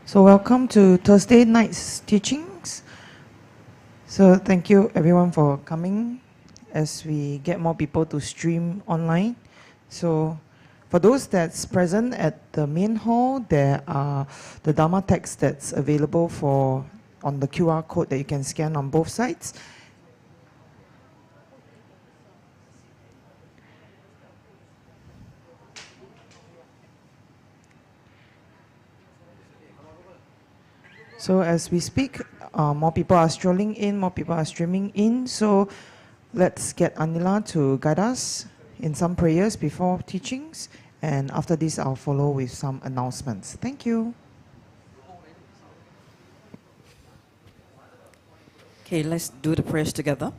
So welcome to Thursday night's teachings. So thank you everyone for coming as we get more people to stream online. So for those that's present at the main hall, there are the Dharma text that's available on the QR code that you can scan on both sides. So as we speak, more people are strolling in, more people are streaming in. So let's get Anila to guide us in some prayers before teachings. And after this, I'll follow with some announcements. Thank you. Okay, let's do the prayers together.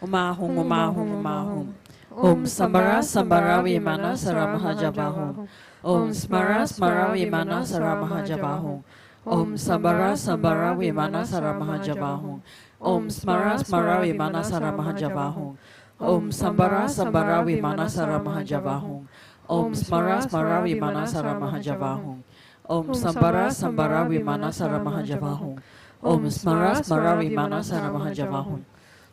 Om Hum Om Hum Hum. Om Sambara Sambara Vimana Saramahajavahum. Om Smara Smara Vimana Saramahajavahum. Om Sambara Sambara Vimana Saramahajavahum. Om Smara Smara Vimana Saramahajavahum. Om Sambara Sambara Vimana Saramahajavahum. Om Smara Smara Vimana Saramahajavahum. Om Sambara Sambara Vimana Saramahajavahum. Om Smara Smara Vimana Saramahajavahum.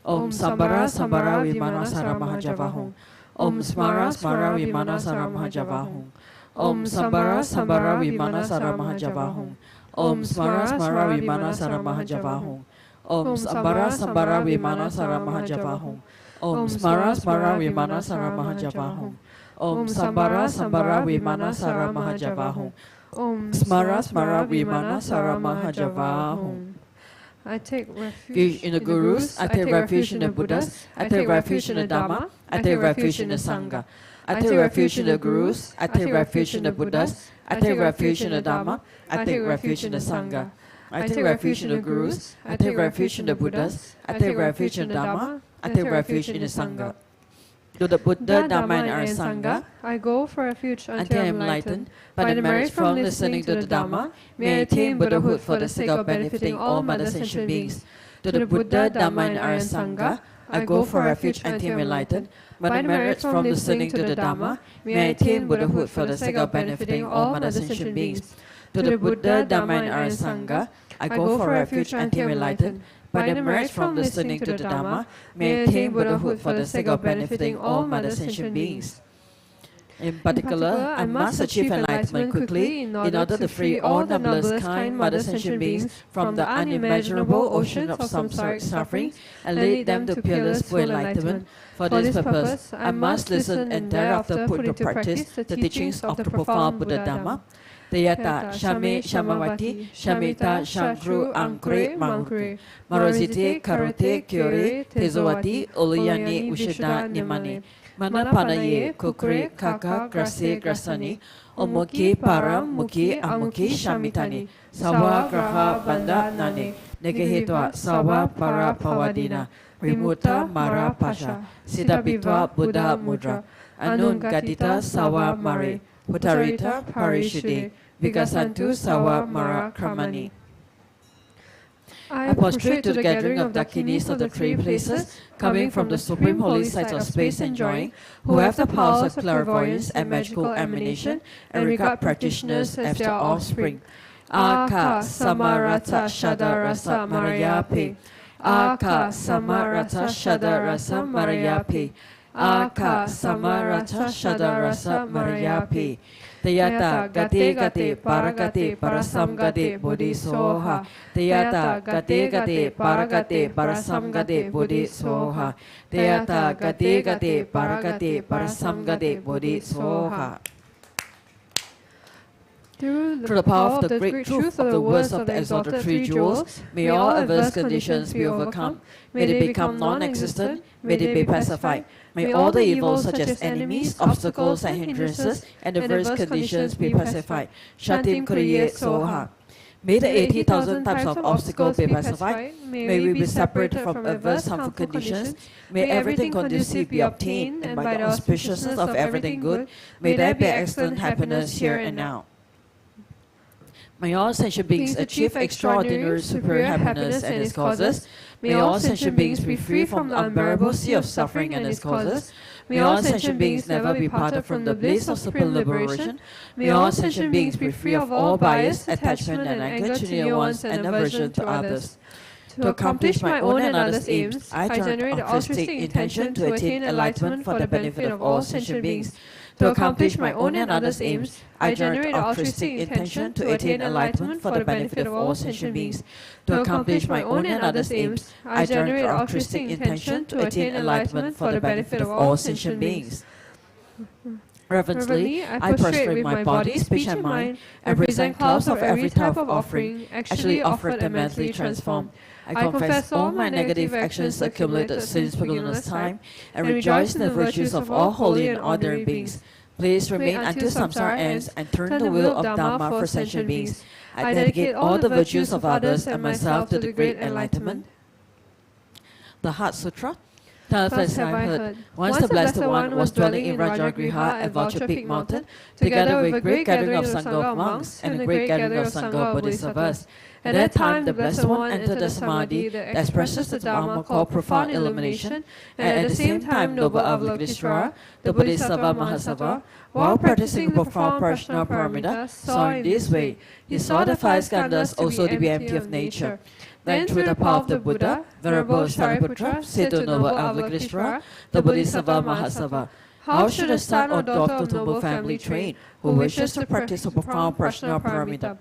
Om Sambara Sambara Vimana Saramahajavahum. Om Smara Smara Vimana Saramahajavahum. Om Sambara Sambara Vimana Saramahajavahum. Om Smara Smara Vimana Saramahajavahum. Om Sambara Sambara Vimana Saramahajavahum. Om Smara Smara Vimana Saramahajavahum. Om Sambara Sambara Vimana Saramahajavahum. Om Smara Smara Vimana Saramahajavahum. I take refuge in the Gurus, I take refuge in the Buddhas, I take refuge in the Dharma, I take refuge in the Sangha. I take refuge in the Gurus, I take refuge in the Buddhas, I take refuge in the Dharma, I take refuge in the Sangha. I take refuge in the Gurus, I take refuge in the Buddhas, I take refuge in the Dharma, I take refuge in the Sangha. To the Buddha, Dharma and Arya Sangha, I go for refuge until I am enlightened, by the merit from listening to the Dharma, may I attain Buddhahood for the sake of benefiting all mother sentient beings. To the Buddha, Dharma and Arya Sangha, I go for refuge until I am enlightened, by the merit from listening to the Dharma, may I attain Buddhahood for the sake of benefiting all mother sentient beings. To the Buddha, Dharma and Arya Sangha, I go for refuge until I am enlightened, by the merit from listening to the Dharma, may I attain Buddhahood for the sake of benefiting all mother sentient beings. In particular, I must achieve enlightenment quickly in order to free all the numberless kind mother sentient beings from the unimaginable ocean of samsaric suffering and lead them to peerless full enlightenment. For this purpose, I must listen and thereafter put into practice the teachings of the profound Buddha Dharma. Teyata Shame Shamavati Shamita Shankru Ankre Mankre Marozite Karote Kyore Tezowati Uluyani Ushida Nimani Manapanaye Kukre Kaka Grase Grasani Omoki Param Muki Amuki Shamitani Sawa Graha Banda Nane Negehitwa Sawa Para Pawadina Rimuta Mara Pasha Siddhabitwa Buddha Mudra Anun Gadita Sawa Mare Putarita Parishide Vikasantu Sawa Mara Kramani. I prostrate to the gathering of Dakinis of the three places, coming from the supreme holy sites of space and joy, who have the powers of clairvoyance and magical emanation, and regard practitioners as their offspring. Aka Samarata Shadarasa Marayape. Aka Samarata Shadarasa Marayape. Aka Samarata Shadarasa Marayape. Teyata Gate Gate Paragate Parasam Gate Bodhi Soha. Teyata Gate Gate Paragate Parasam Gate Bodhi Soha. Teyata Gate Gate Paragate Parasam Gate Bodhi Soha. Through the power of the great truth of the words of the exalted three jewels, may all adverse conditions be overcome, may they become non-existent, may they be pacified. May all the evils such as enemies, obstacles and hindrances and adverse conditions be pacified. Shatim Kriye Soha. May the 80,000 types of obstacles be pacified. May we be separated from adverse harmful conditions. May everything conducive be obtained, and by the auspiciousness of everything good, may there be excellent happiness here and now. May all sentient beings achieve extraordinary superior happiness and its causes. May all sentient beings be free from the unbearable sea of suffering and its causes. May all sentient beings never be parted from the bliss of supreme liberation. May all sentient beings be free of all bias, attachment, and anger to near ones and aversion to others. To accomplish my own and others' aims, I generate the altruistic intention to attain enlightenment for the benefit of all sentient beings. To accomplish my own and others' aims, I generate the altruistic intention to attain enlightenment for the benefit of all sentient beings. To accomplish my own and others' aims, I generate the altruistic intention to attain enlightenment for the benefit of all sentient beings. Reverently, I prostrate with my body, speech, and mind, and present clouds of every type of offering, actually offered and mentally transformed. I confess all my negative actions accumulated since beginner's time, and rejoice in the virtues of all holy and ordinary beings. Please remain until samsara ends and turn the wheel of Dharma for sentient beings. I dedicate all the virtues of others and myself to the great enlightenment. The Heart Sutra. Thus have I heard. Once the Blessed One was dwelling in Vajrayana at Vulture Peak Mountain, together with a great gathering of Sangha of monks and a great gathering of Sangha of Bodhisattvas. At that time, the Blessed One entered the Samadhi that expresses the Dharma called profound illumination, and at the same time, Noble Avalokiteshvara, the Bodhisattva Mahasattva, while practicing the profound Prajna Paramita, saw in this way. He saw the five skandhas also to be empty of nature. Then, through the power of the Buddha, Venerable Shariputra said to Noble Avalokiteshvara, the Bodhisattva Mahasattva, how should a son or daughter of noble family train who wishes to practice a profound Prajna Paramita?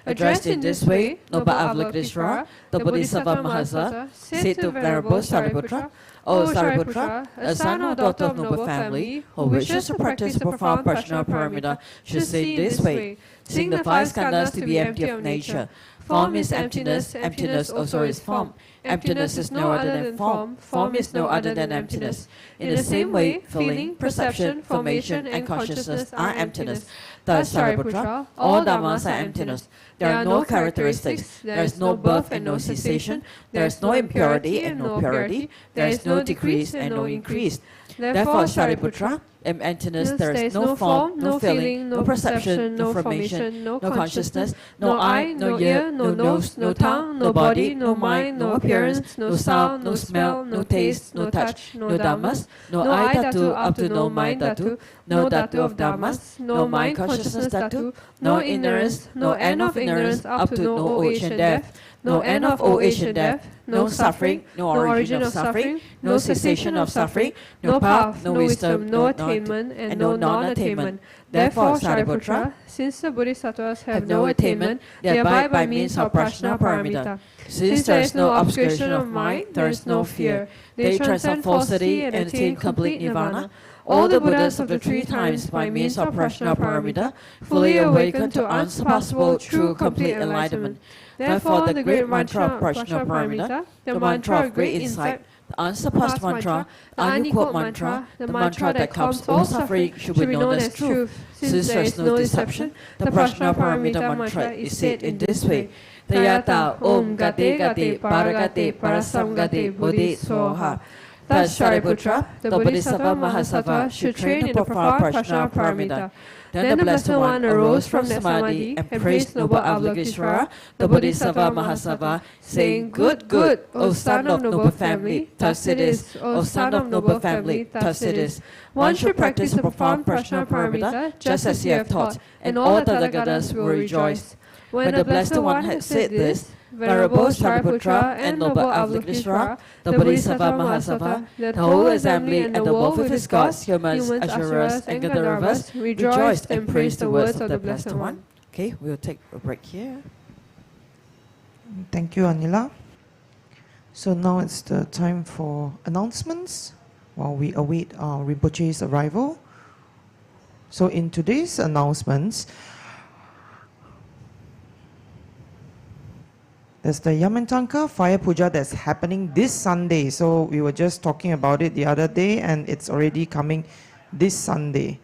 Addressed in this way, Noble Avalokiteshvara, the Bodhisattva Mahasattva, said to Venerable Shariputra, O Shariputra, a son or daughter of noble family who wishes to practice a profound Prajna Paramita should say this way, seeing the five skandhas to be empty of nature. Form is emptiness, emptiness also is form. Emptiness is no other than form, form is no other than emptiness. In the same way, feeling, perception, formation, and consciousness are emptiness. Thus, Shariputra, all dharmas are emptiness. There are no characteristics, there is no birth and no cessation, there is no impurity and no purity, there is no decrease and no increase. Therefore, Shariputra, in emptiness there is no form, no feeling, no perception, no formation, no consciousness, no eye, no ear, no nose, no tongue, no body, no mind, no appearance, no sound, no smell, no taste, no touch, no dharmas, no eye dhatu up to no mind dhatu, no dhatu of dharmas, no mind consciousness dhatu, no ignorance, no end of ignorance up to no old age and death, no end of old age and death, no suffering, no origin of suffering, no cessation of suffering, no path, no wisdom, no attainment, and no non-attainment. Therefore, Shariputra, since the Bodhisattvas have no attainment, they abide by means of Prajna Paramita. Since there is no obscuration of mind, there is no fear. They transcend falsity and attain complete nirvana. All the Buddhas of the three times, by means of Prajna Paramita, fully awaken to unsurpassable, true, complete enlightenment. Therefore, the great mantra of Prajna Paramita, the mantra of great insight, the unsurpassed mantra, the unequaled mantra, the mantra that calms all suffering should be known as truth. Since there is no deception, the Prajna Paramita mantra is said in this way. Tayata Om Gate Gate Paragate Parasamgate Bodhi Soha. Thus, Shariputra, the Bodhisattva Mahasattva, should train in the profound Prajna Paramita. Then the Blessed One arose from the Samadhi and praised Noble Avalokiteshvara, the Bodhisattva Mahasattva, saying, Good, good, O son of noble family, thus it is. O son of noble family, thus it is. One should practice the profound Prajna Paramita, just as you have taught, and all the Tathagatas will rejoice. When the Blessed One had said this, Venerable Shariputra and Noble Avalokiteshvara, the Bodhisattva Mahasattva, the whole assembly and the world with his gods, humans, Asuras, and Gandharvas rejoiced and praised the words of the Blessed One. Okay, we'll take a break here. Thank you, Anila. So now it's the time for announcements while we await our Rinpoche's arrival. So in today's announcements, there's the Yamantanka Fire Puja that's happening this Sunday. So we were just talking about it the other day and it's already coming this Sunday.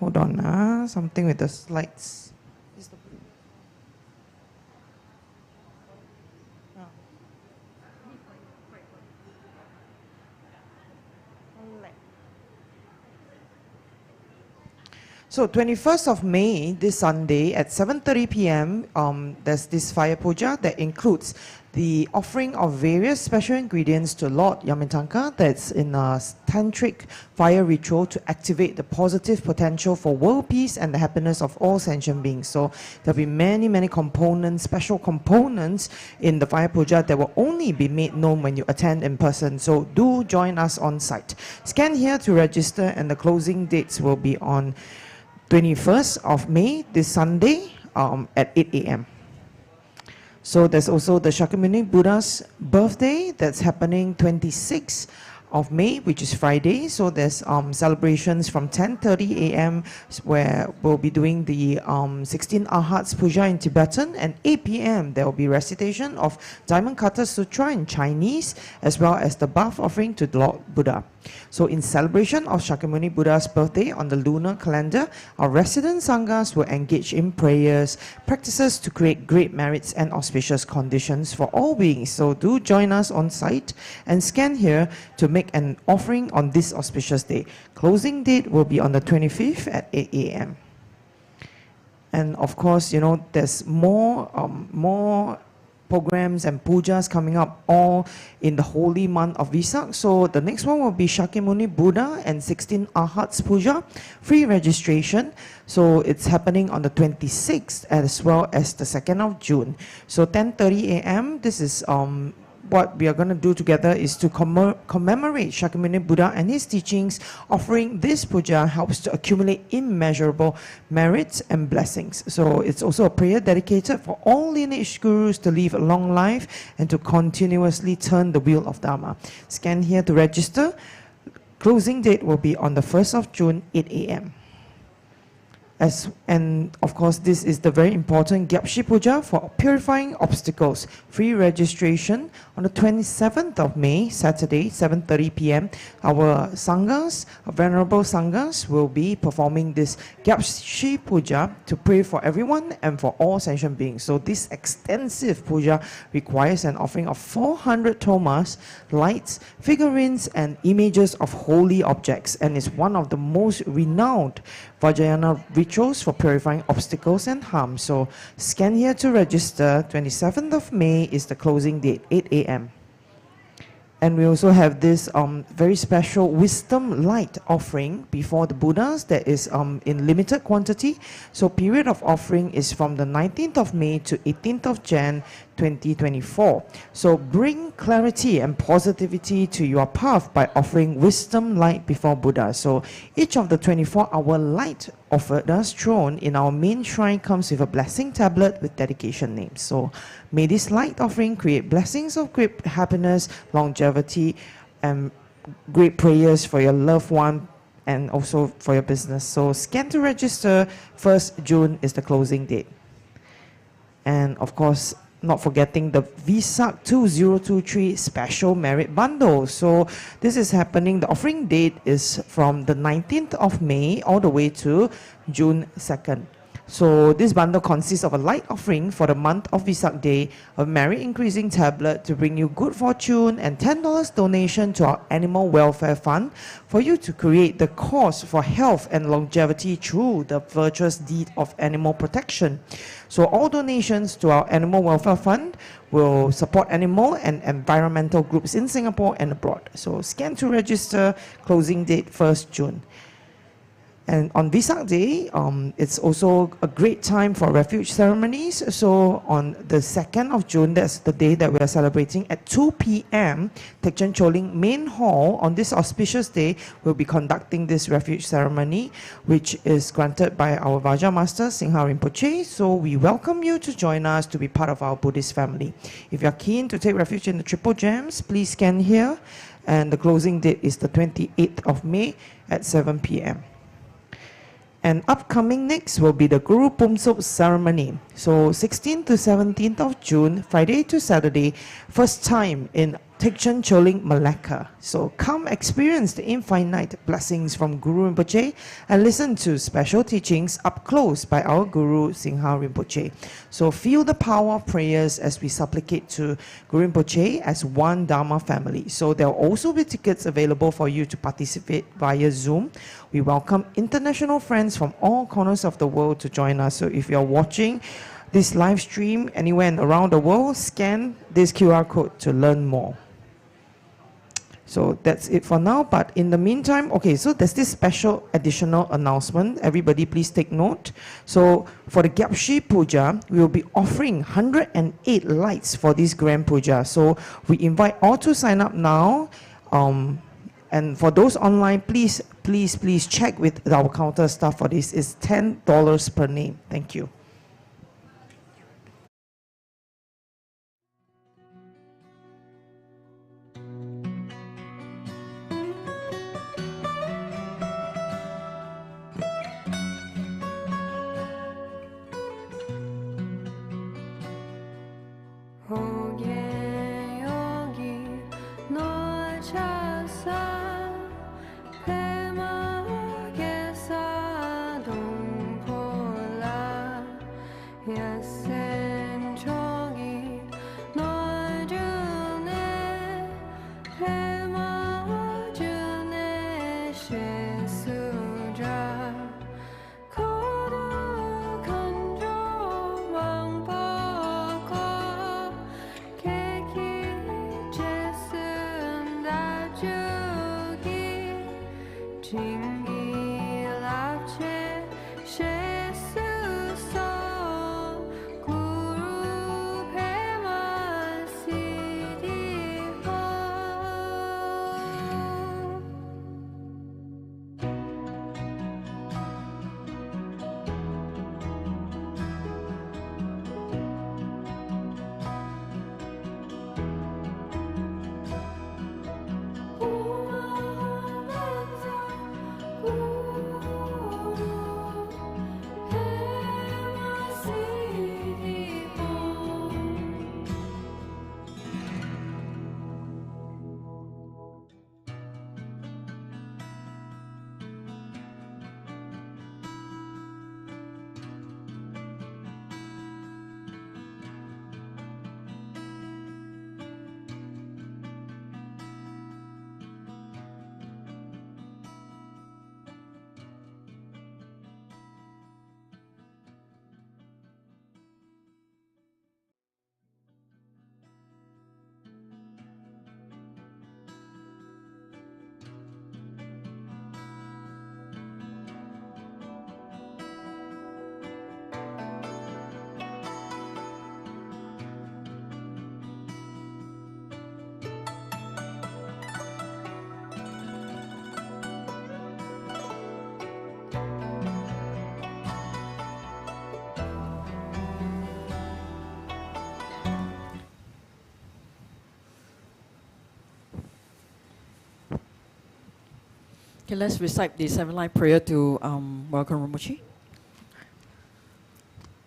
Hold on, something with the slides. So 21st of May, this Sunday at 7:30 p.m., there's this fire puja that includes the offering of various special ingredients to Lord Yamatanka. That's in a tantric fire ritual to activate the positive potential for world peace and the happiness of all sentient beings. So there'll be many components, special components in the fire puja that will only be made known when you attend in person. So do join us on site. Scan here to register, and the closing dates will be on 21st of May, this Sunday, at 8 a.m. So there's also the Shakyamuni Buddha's birthday that's happening 26th of May, which is Friday. So there's celebrations from 10:30 a.m. where we'll be doing the 16 Arhats Puja in Tibetan, and 8 p.m. there will be recitation of Diamond Cutter Sutra in Chinese, as well as the bath offering to Lord Buddha. So in celebration of Shakyamuni Buddha's birthday on the lunar calendar, our resident Sanghas will engage in prayers, practices to create great merits and auspicious conditions for all beings. So do join us on site and scan here to make an offering on this auspicious day. Closing date will be on the 25th at 8 a.m. And of course, you know, there's more programs and pujas coming up all in the holy month of Vesak. So the next one will be Shakyamuni Buddha and 16 Arhats Puja, free registration. So it's happening on the 26th as well as the 2nd of June. So 10:30 a.m. This is what we are going to do together is to commemorate Shakyamuni Buddha and his teachings. Offering this puja helps to accumulate immeasurable merits and blessings. So it's also a prayer dedicated for all lineage gurus to live a long life and to continuously turn the wheel of Dharma. Scan here to register. Closing date will be on the 1st of June, 8 a.m. And of course, this is the very important Gyapshi Puja for purifying obstacles. Free registration on the 27th of May, Saturday, 7:30 p.m. Our Sanghas, our Venerable Sanghas, will be performing this Gyapshi Puja to pray for everyone and for all sentient beings. So this extensive puja requires an offering of 400 thomas, lights, figurines, and images of holy objects, and is one of the most renowned Vajrayana rituals for purifying obstacles and harm. So scan here to register. 27th of May is the closing date, 8 a.m. And we also have this very special wisdom light offering before the Buddhas that is in limited quantity. So period of offering is from the 19th of May to 18th of Jan 2024. So bring clarity and positivity to your path by offering wisdom light before Buddha. So each of the 24-hour light offered us thrown in our main shrine comes with a blessing tablet with dedication names. So may this light offering create blessings of great happiness, longevity, and great prayers for your loved one and also for your business. So scan to register. 1st June is the closing date. And of course, not forgetting the Vesak 2023 Special Merit Bundle. So this is happening, the offering date is from the 19th of May all the way to June 2nd. So this bundle consists of a light offering for the month of Vesak Day, a merit increasing tablet to bring you good fortune, and $10 donation to our Animal Welfare Fund for you to create the cause for health and longevity through the virtuous deed of animal protection. So all donations to our Animal Welfare Fund will support animal and environmental groups in Singapore and abroad. So scan to register. Closing date 1st June. And on Vesak Day, it's also a great time for refuge ceremonies. So on the 2nd of June, that's the day that we are celebrating, at 2 p.m., Tekchen Choling Main Hall, on this auspicious day, we'll be conducting this refuge ceremony, which is granted by our Vajra Master, Singha Rinpoche. So we welcome you to join us to be part of our Buddhist family. If you're keen to take refuge in the Triple Gems, please scan here. And the closing date is the 28th of May at 7 p.m. And upcoming next will be the Guru Pumsup ceremony. So 16th to 17th of June, Friday to Saturday, first time in Thikchen Choling Malacca. So come experience the infinite blessings from Guru Rinpoche and listen to special teachings up close by our Guru Singha Rinpoche. So feel the power of prayers as we supplicate to Guru Rinpoche as one Dharma family. So there will also be tickets available for you to participate via Zoom. We welcome international friends from all corners of the world to join us. So if you're watching this live stream anywhere and around the world, scan this QR code to learn more. So that's it for now, but in the meantime, okay, so there's this special additional announcement. Everybody please take note. So for the Gyapshi Puja, we will be offering 108 lights for this grand puja. So we invite all to sign up now. And for those online, please check with our counter staff for this. It's $10 per name. Thank you. Okay, let's recite the 7-line prayer to welcome Rinpoche.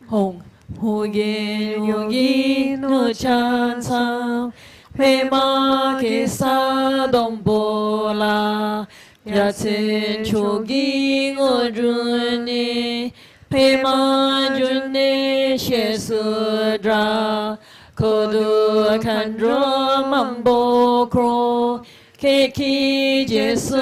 Hong Hogen Yogi no Chan Sam Pema Kesa Dombola Yatsen Chogi Ngojuni Pema June Shesudra Kodu Kandro Mambo Kro Keki Jesu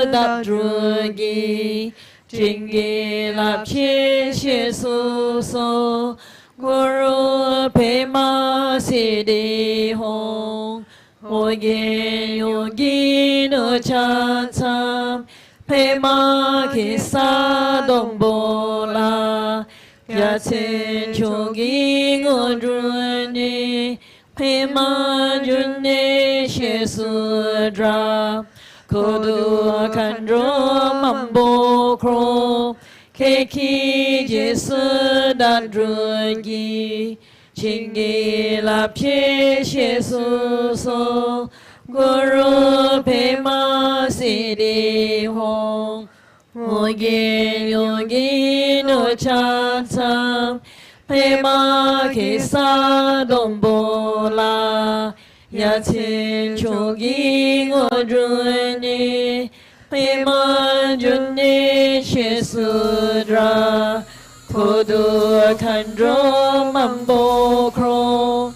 Dabdrugi Jingi Lapche Shesu So Guru Pema Siddhi Hong Ogen Yogi No Chansam Pema Kisa Dombola Yatsen Chogi Ngodruni Pema June Shesudra Kodu Kandro Mambo Kro Keki Jesu Dadrugi Chingi Lapche Shesu So Guru Pema Siddhi Hong Ogen Yogi No Chansam Pema Kisa Dombola Yatin chogi ngodruni Pema junni shisudra Podur kandro mambo kro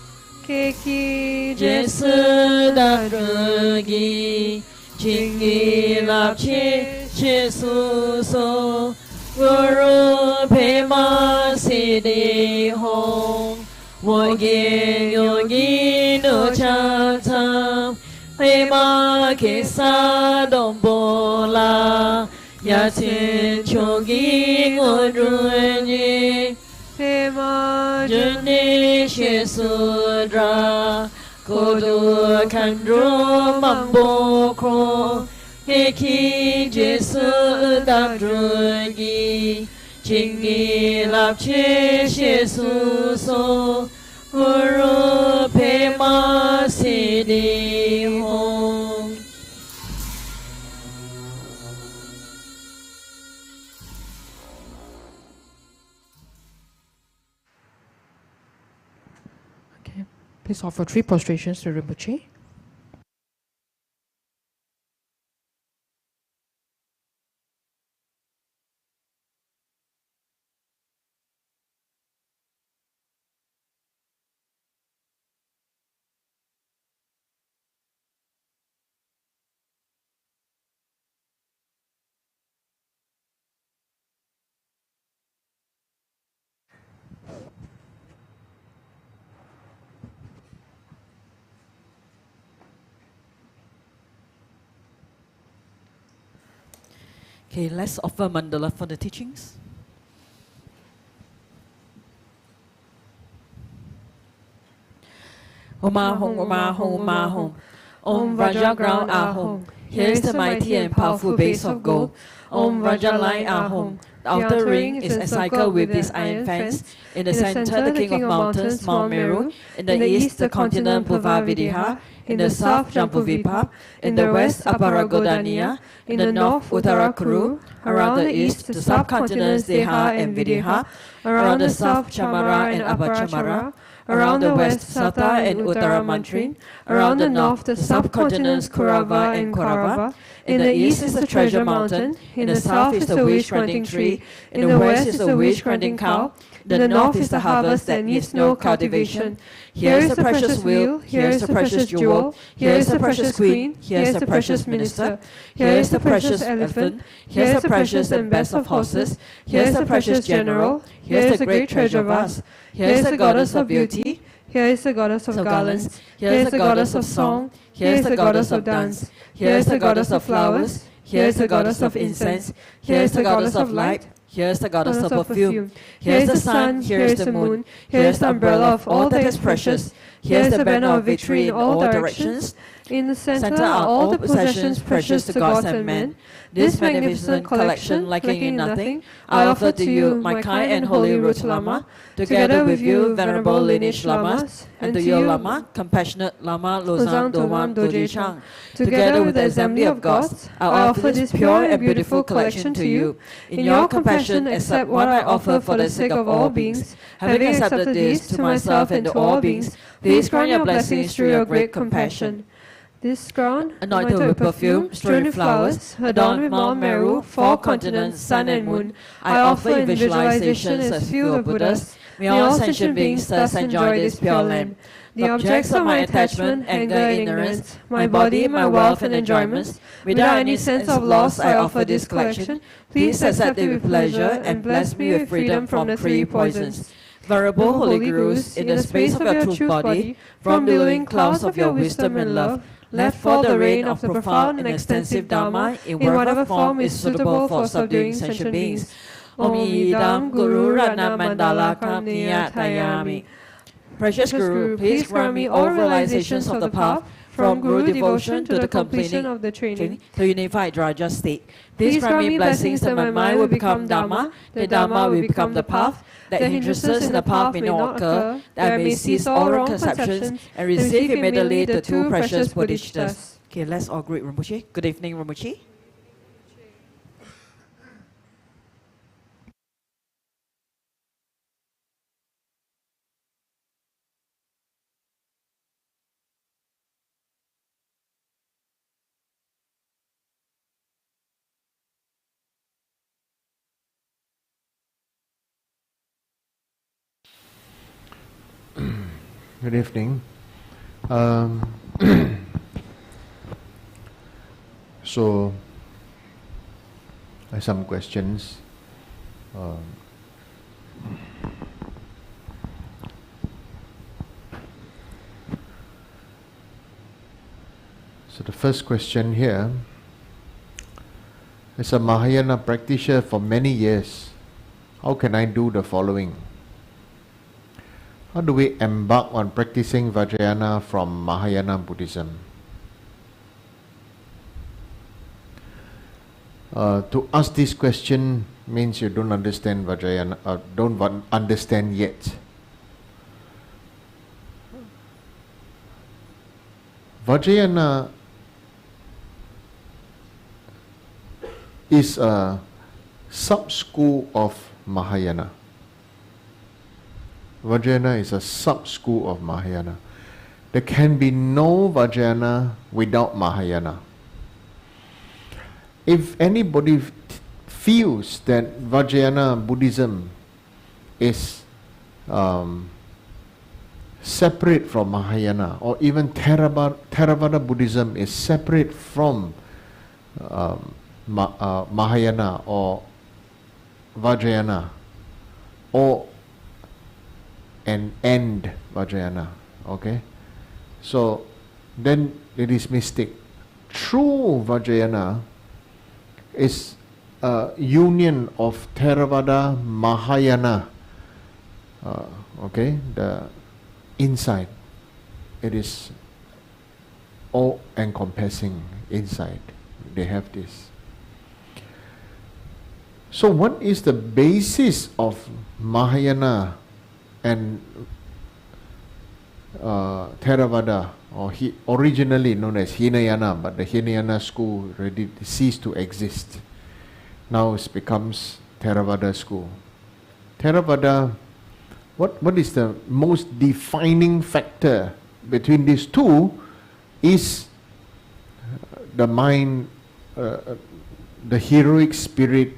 Keki jesu dadrugi Chingi lapchi shisu so Guru pema siddhi hong Wogi yogi no chatam Pema kesa dombola Yatin chogi ngodrunyi Pema juni shisudra Kodu kandro mambo kro Heki jesu dadrugi Chingi lapchi shisu so Guru pema siddhi hong Okay, please offer 3 prostrations to Rinpoche. Okay, let's offer Mandala for the teachings. Oma hong, Oma hong, Oma hong. Om Raja ground Ahom. Here is the mighty and powerful base of gold. Om Raja line Ahom. The outer ring is encircled with this iron fence. In the center, the king of mountains, Mount Meru. In the east, the continent Bhuvavidiha. In the south, Jambuvipa. In the west, Aparagodania. In the north, Uttarakuru. Around the east, the subcontinents Deha and Vidiha. Around the south, Chamara and Abachamara. Around the west, Sata and Uttaramantrin. Around the north, the subcontinents Kurava and Korava. In the east is the treasure mountain. In the south is the wish-granting tree. In the west is the wish-granting cow. In the north is the harvest that needs no cultivation. Here is the precious wheel. Here is the precious jewel. Here is the precious queen. Here is the precious minister. Here is the precious elephant. Here is the precious and best of horses. Here is the precious general. Here is the great treasure vase. Here is the goddess of beauty. Here is the goddess of garlands. Here is the goddess of song. Here is the goddess of dance. Here is the goddess of flowers. Here is the goddess of incense. Here is the goddess of light. Here is the goddess of perfume. Here is the sun. Here is the moon. Here is the umbrella of all that is precious. Here is the banner of victory in all directions. In the center are all the possessions precious to gods and men. This magnificent collection, lacking in nothing, I offer to you, my kind and holy root Lama, together with you, venerable lineage Lamas, and to you, Lama, compassionate Lama Losang Domam Doje Chang. Together with the assembly of gods, I offer this pure and beautiful collection to you. In your compassion, accept what I offer for the sake of all beings. Having accepted this to myself and to all beings, please grant your blessings through your great compassion. This ground, anointed with perfume, strewn with flowers, adorned with Mount Meru, 4 continents, sun and moon, I offer in visualization as field of Buddhas. May all sentient beings thus enjoy this pure land. The objects of my attachment, anger and ignorance, my body, my wealth and enjoyments, without any sense of loss I offer this collection. Please accept it with pleasure and bless me with freedom from the 3 poisons. Venerable Holy Gurus, in the space of your truth body, from billowing clouds of your wisdom and love, let fall the rain of the profound and extensive Dharma in whatever form is suitable for subduing sentient beings. Om Idam Guru Ratna Mandala Kamniya Thayami. Precious Guru, please grant me all realizations of the path, from Guru devotion to the completion of the training, to unified Raja state. Please grant me blessings that my mind will become Dharma, that Dharma will become the path, that hindrances in the path may not occur, that I may cease all wrong conceptions and receive immediately the 2 precious Bodhicittas. Okay, let's all greet Rinpoche. Good evening, Rinpoche. Good evening. So, I have some questions. So the first question here, as a Mahayana practitioner for many years, how can I do the following? How do we embark on practicing Vajrayana from Mahayana Buddhism? To ask this question means you don't understand Vajrayana, don't understand yet. Vajrayana is a sub-school of Mahayana. Vajrayana is a sub-school of Mahayana. There can be no Vajrayana without Mahayana. If anybody feels that Vajrayana Buddhism is separate from Mahayana, or even Theravada Buddhism is separate from Mahayana or Vajrayana, or an end Vajrayana, okay? So then it is mistake. True Vajrayana is a union of Theravada, Mahayana, okay, the inside. It is all encompassing inside. They have this. So what is the basis of Mahayana and Theravada, or originally known as Hinayana, but the Hinayana school already ceased to exist. Now it becomes Theravada school. Theravada, what is the most defining factor between these two is the mind, the heroic spirit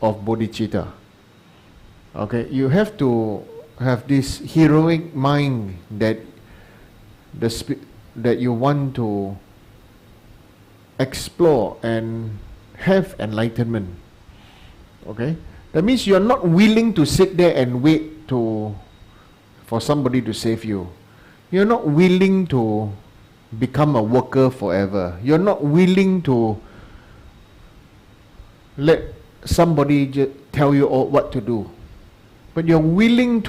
of Bodhicitta. Okay, you have to have this heroic mind that that you want to explore and have enlightenment. Okay, that means you are not willing to sit there and wait for somebody to save you. You are not willing to become a worker forever. You are not willing to let somebody just tell you what to do. But you are willing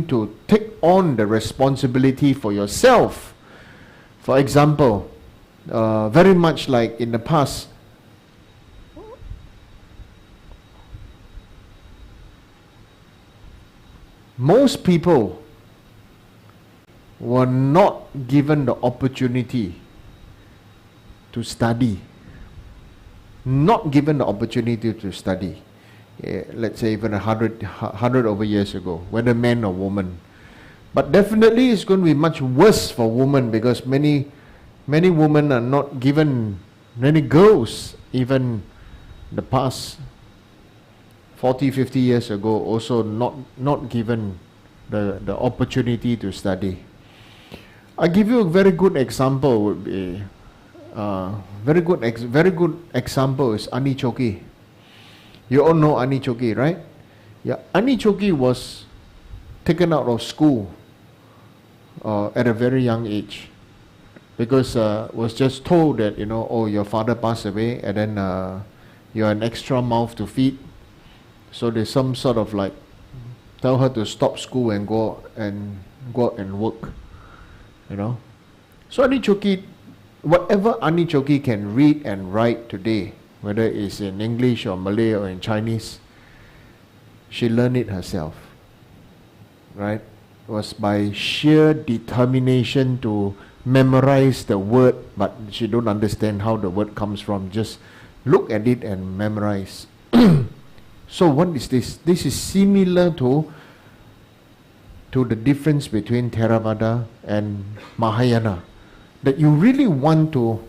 to take on the responsibility for yourself. For example, very much like in the past, most people were not given the opportunity to study. Not given the opportunity to study. Let's say even 100 over years ago, whether man or woman. But definitely it's going to be much worse for women, because many women are not given, many girls even the past 40, 50 years ago also not given the opportunity to study. I give you a very good example would be very good example is Anichoki. You all know Anichoki, right? Yeah, Anichoki was taken out of school at a very young age, because was just told that, oh, your father passed away, and then you're an extra mouth to feed. So there's some sort of like tell her to stop school and go out and work. So Anichoki, whatever Anichoki can read and write today, whether it's in English or Malay or in Chinese, she learned it herself, right? It was by sheer determination to memorize the word, but she don't understand how the word comes from. Just look at it and memorize. So what is this? This is similar to the difference between Theravada and Mahayana. That you really want to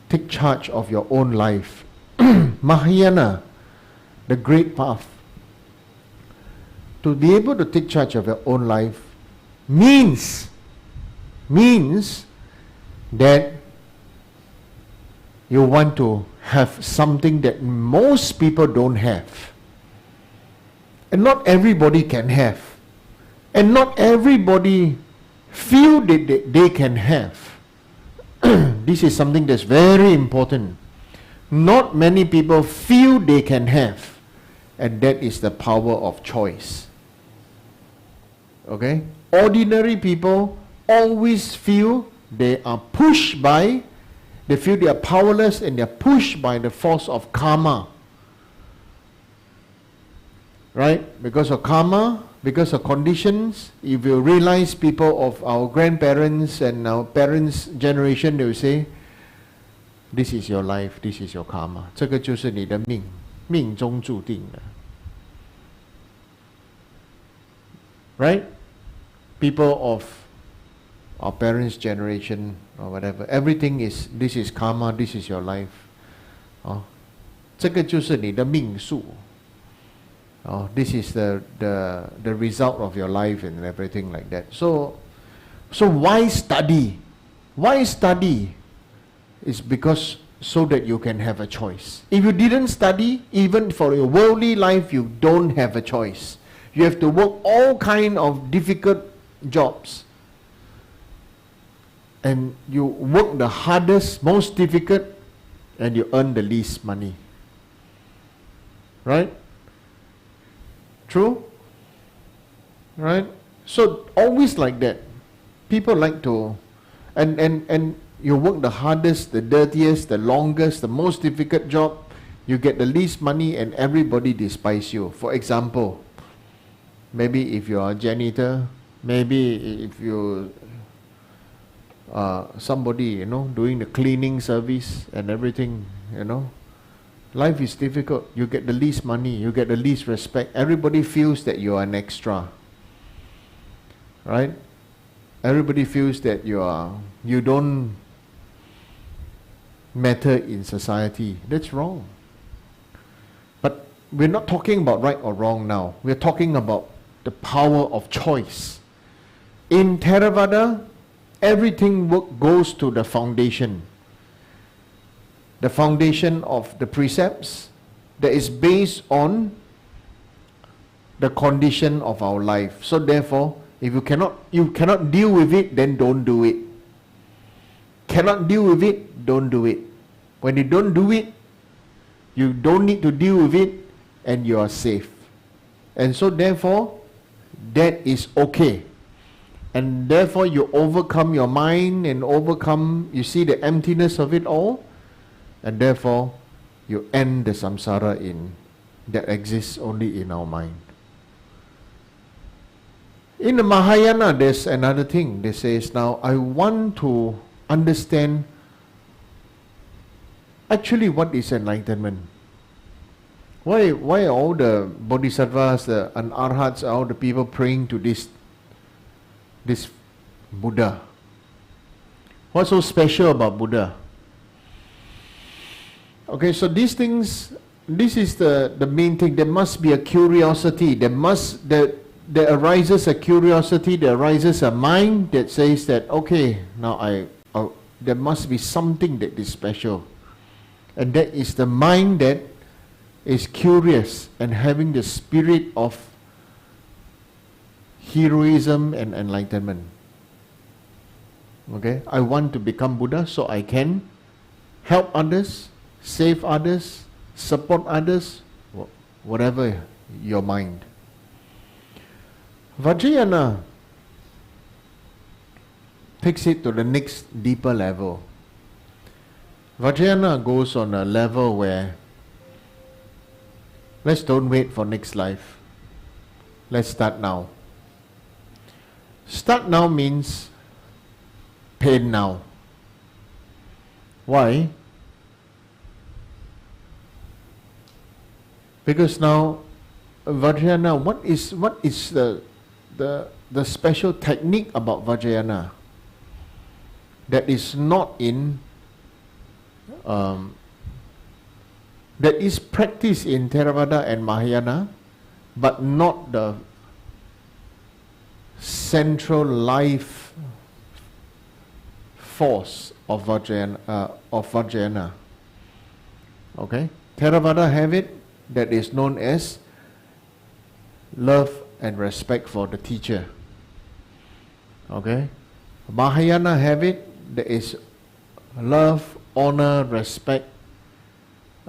take charge of your own life. Mahayana, the great path, to be able to take charge of your own life means that you want to have something that most people don't have. And not everybody can have. And not everybody feel that they can have. This is something that's very important. Not many people feel they can have. And that is the power of choice. Okay? Ordinary people always feel they are pushed by, they feel they are powerless and they are pushed by the force of karma. Right? Because of karma, because of conditions. If you realize people of our grandparents and our parents' generation, they will say, this is your life, this is your karma. 这个就是你的命，命中注定的。Right? People of our parents' generation or whatever, everything is, this is karma, this is your life. 这个就是你的命数。This is the result of your life and everything like that. So why study? Why study? It's because so that you can have a choice. If you didn't study, even for your worldly life, you don't have a choice. You have to work all kind of difficult jobs. And you work the hardest, most difficult, and you earn the least money. Right? True? Right? So always like that. People like to, and you work the hardest, the dirtiest, the longest, the most difficult job, you get the least money and everybody despise you. For example, maybe if you are a janitor, maybe if you somebody, doing the cleaning service and everything, life is difficult. You get the least money, you get the least respect. Everybody feels that you are an extra. Right? Everybody feels that you don't matter in society. That's wrong. But we're not talking about right or wrong now. We're talking about the power of choice. In Theravada, everything goes to the foundation. The foundation of the precepts that is based on the condition of our life. So therefore, if you cannot deal with it, then don't do it. Cannot deal with it, don't do it. When you don't do it, you don't need to deal with it and you are safe. And so therefore, that is okay. And therefore you overcome your mind and you see the emptiness of it all, and therefore you end the samsara that exists only in our mind. In the Mahayana, there's another thing. They say, now I want to understand actually what is enlightenment. Why all the bodhisattvas, the arhats, all the people praying to this Buddha? What's so special about Buddha? Okay, so these things, this is the main thing. There must be a curiosity. There arises a curiosity, there arises a mind that says that, okay, now there must be something that is special. And that is the mind that is curious and having the spirit of heroism and enlightenment. Okay, I want to become Buddha so I can help others, save others, support others, whatever your mind. Vajrayana takes it to the next deeper level. Vajrayana goes on a level where let's don't wait for next life. Let's start now. Start now means pain now. Why? Because now Vajrayana, what is the special technique about Vajrayana that is not that is practiced in Theravada and Mahayana, but not the central life force of Vajrayana. Okay? Theravada have it, that is known as love and respect for the teacher. Okay? Mahayana have it, that is love, honor, respect,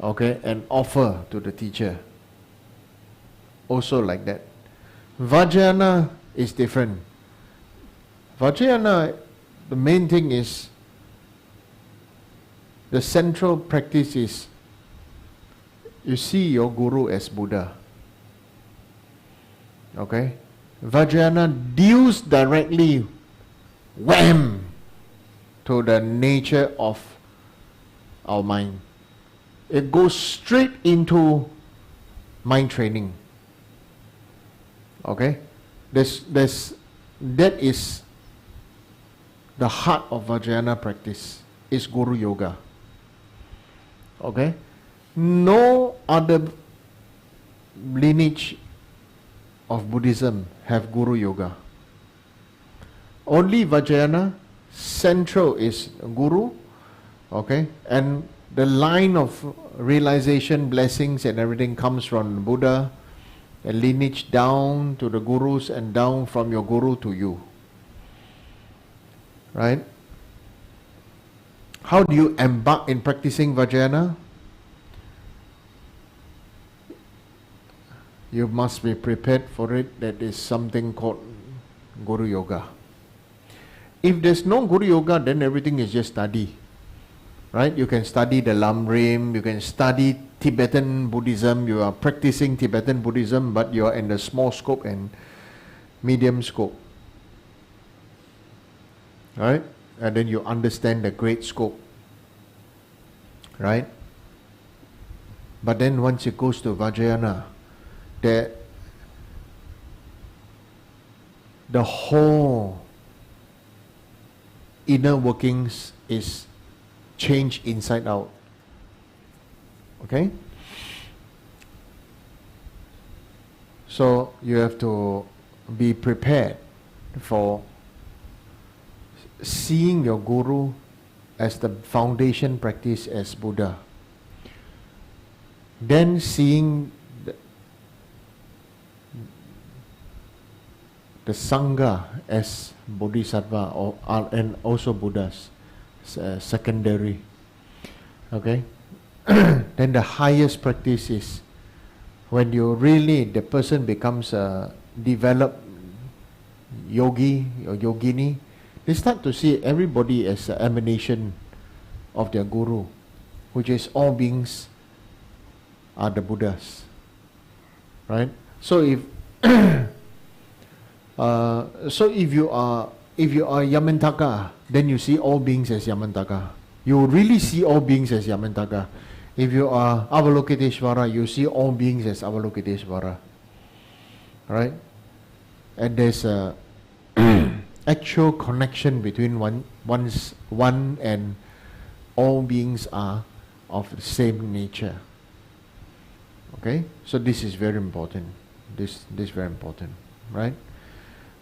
okay, and offer to the teacher. Also like that. Vajrayana is different. Vajrayana, the main thing is, the central practice is, you see your guru as Buddha. Okay? Vajrayana deals directly, wham, to the nature of our mind. It goes straight into mind training. Okay? That is the heart of Vajrayana practice, is Guru Yoga. Okay? No other lineage of Buddhism have Guru Yoga. Only Vajrayana, central is Guru, okay? And the line of realization, blessings and everything comes from Buddha, and lineage down to the Gurus and down from your Guru to you. Right? How do you embark in practicing Vajrayana? You must be prepared for it. That is something called Guru Yoga. If there's no Guru Yoga, then everything is just study. Right? You can study the Lamrim, you can study Tibetan Buddhism, you are practicing Tibetan Buddhism, but you are in the small scope and medium scope. Right? And then you understand the great scope. Right? But then once it goes to Vajrayana, the whole inner workings is changed inside out. Okay? So you have to be prepared for seeing your Guru as the foundation practice as Buddha. Then seeing the Sangha as Bodhisattva and also Buddhas, secondary. Okay? Then the highest practice is when you really, the person becomes a developed yogi or yogini, they start to see everybody as an emanation of their Guru, which is all beings are the Buddhas. Right? So if if you are Yamantaka, then you see all beings as Yamantaka. You really see all beings as Yamantaka. If you are Avalokiteshvara, you see all beings as Avalokiteshvara. Right? And there's a actual connection between one and all beings are of the same nature. Okay? So this is very important. This is very important. Right?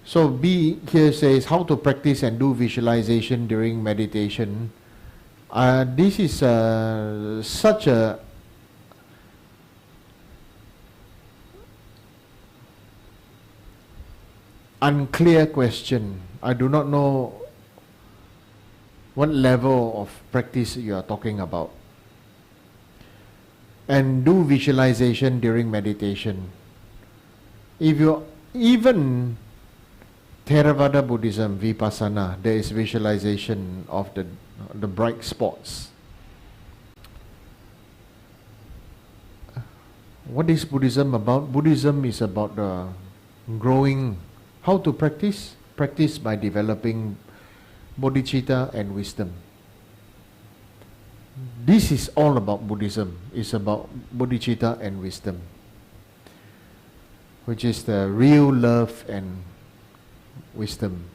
So B here says how to practice and do visualization during meditation. This is such a unclear question. I do not know what level of practice you are talking about. And do visualization during meditation. If you even Theravada Buddhism, Vipassana, there is visualization of the bright spots. What is Buddhism about? Buddhism is about the growing. How to practice? Practice by developing bodhicitta and wisdom. This is all about Buddhism. It's about bodhicitta and wisdom, which is the real love and wisdom.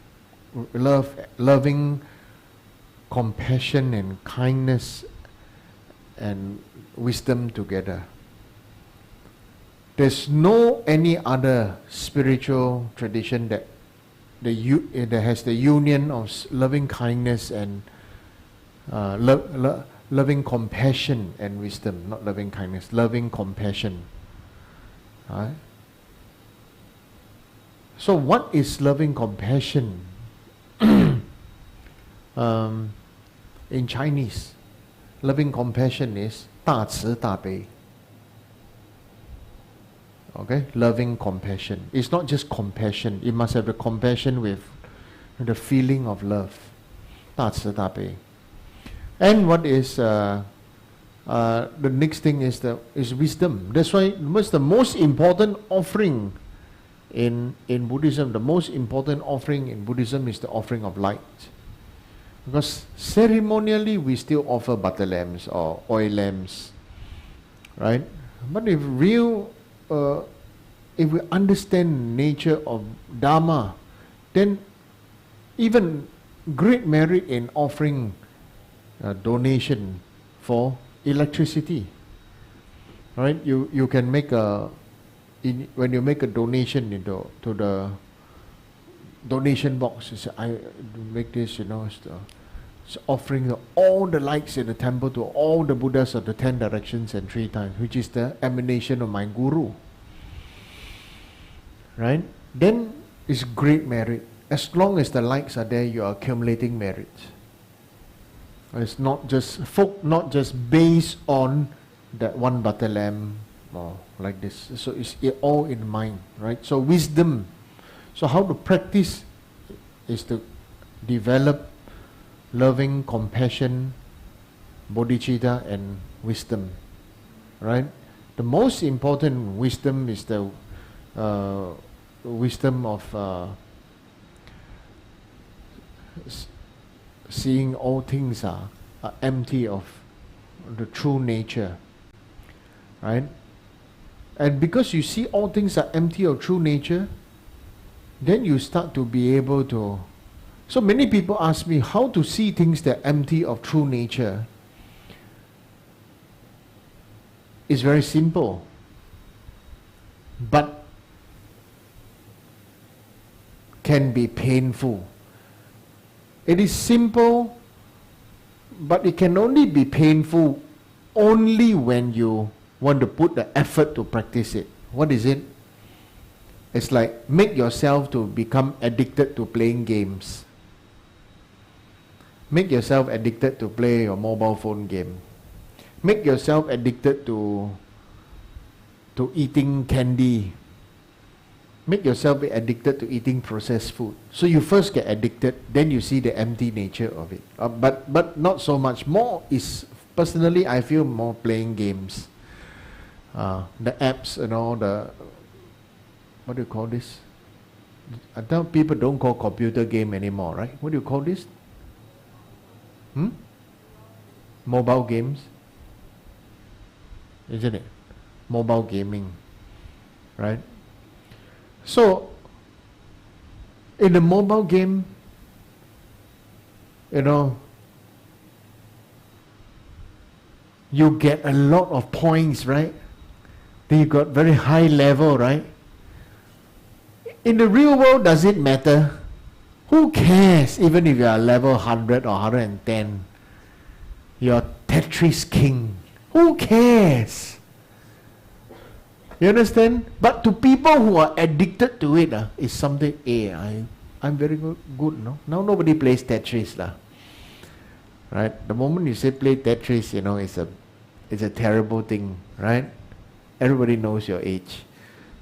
Loving, compassion and kindness and wisdom together. There's no any other spiritual tradition that that has the union of loving kindness and loving compassion and wisdom, not loving kindness, loving compassion. Right? So what is loving compassion? In Chinese, loving compassion is 大慈大悲. Okay, loving compassion. It's not just compassion. You must have the compassion with the feeling of love. 大慈大悲. And what is the next thing is wisdom. That's why what's the most important offering in Buddhism? The most important offering in Buddhism is the offering of light. Because ceremonially we still offer butter lamps or oil lamps, right? But if we understand nature of Dharma, then even great merit in offering donation for electricity, right? You can make when you make a donation to the donation box, you say, I make this, it's offering all the lights in the temple to all the Buddhas of the 10 directions and 3 times, which is the emanation of my Guru. Right? Then it's great merit. As long as the lights are there, you are accumulating merit. It's not just based on that one butter lamp or like this. So it's all in mind, right? So wisdom. So how to practice is to develop loving compassion, bodhicitta, and wisdom, right? The most important wisdom is the wisdom of seeing all things are empty of the true nature, right? And because you see all things are empty of true nature, then you start to be able to. So many people ask me how to see things that are empty of true nature. It's very simple, but can be painful. It is simple, but it can only be painful only when you want to put the effort to practice it. What is it? It's like make yourself to become addicted to playing games. Make yourself addicted to play your mobile phone game. Make yourself addicted to eating candy. Make yourself be addicted to eating processed food. So you first get addicted, then you see the empty nature of it. But not so much. More is, personally, I feel more playing games. The apps and all the, what do you call this? I tell people don't call computer game anymore, right? What do you call this? Mobile games, isn't it? Mobile gaming, right? So, in the mobile game, you get a lot of points, right? Then you got very high level, right? In the real world, does it matter? Who cares even if you are level 100 or 110? You're Tetris king. Who cares? You understand? But to people who are addicted to it, it's something, I'm very good, no? Now nobody plays Tetris. Right? The moment you say play Tetris, it's a terrible thing, right? Everybody knows your age.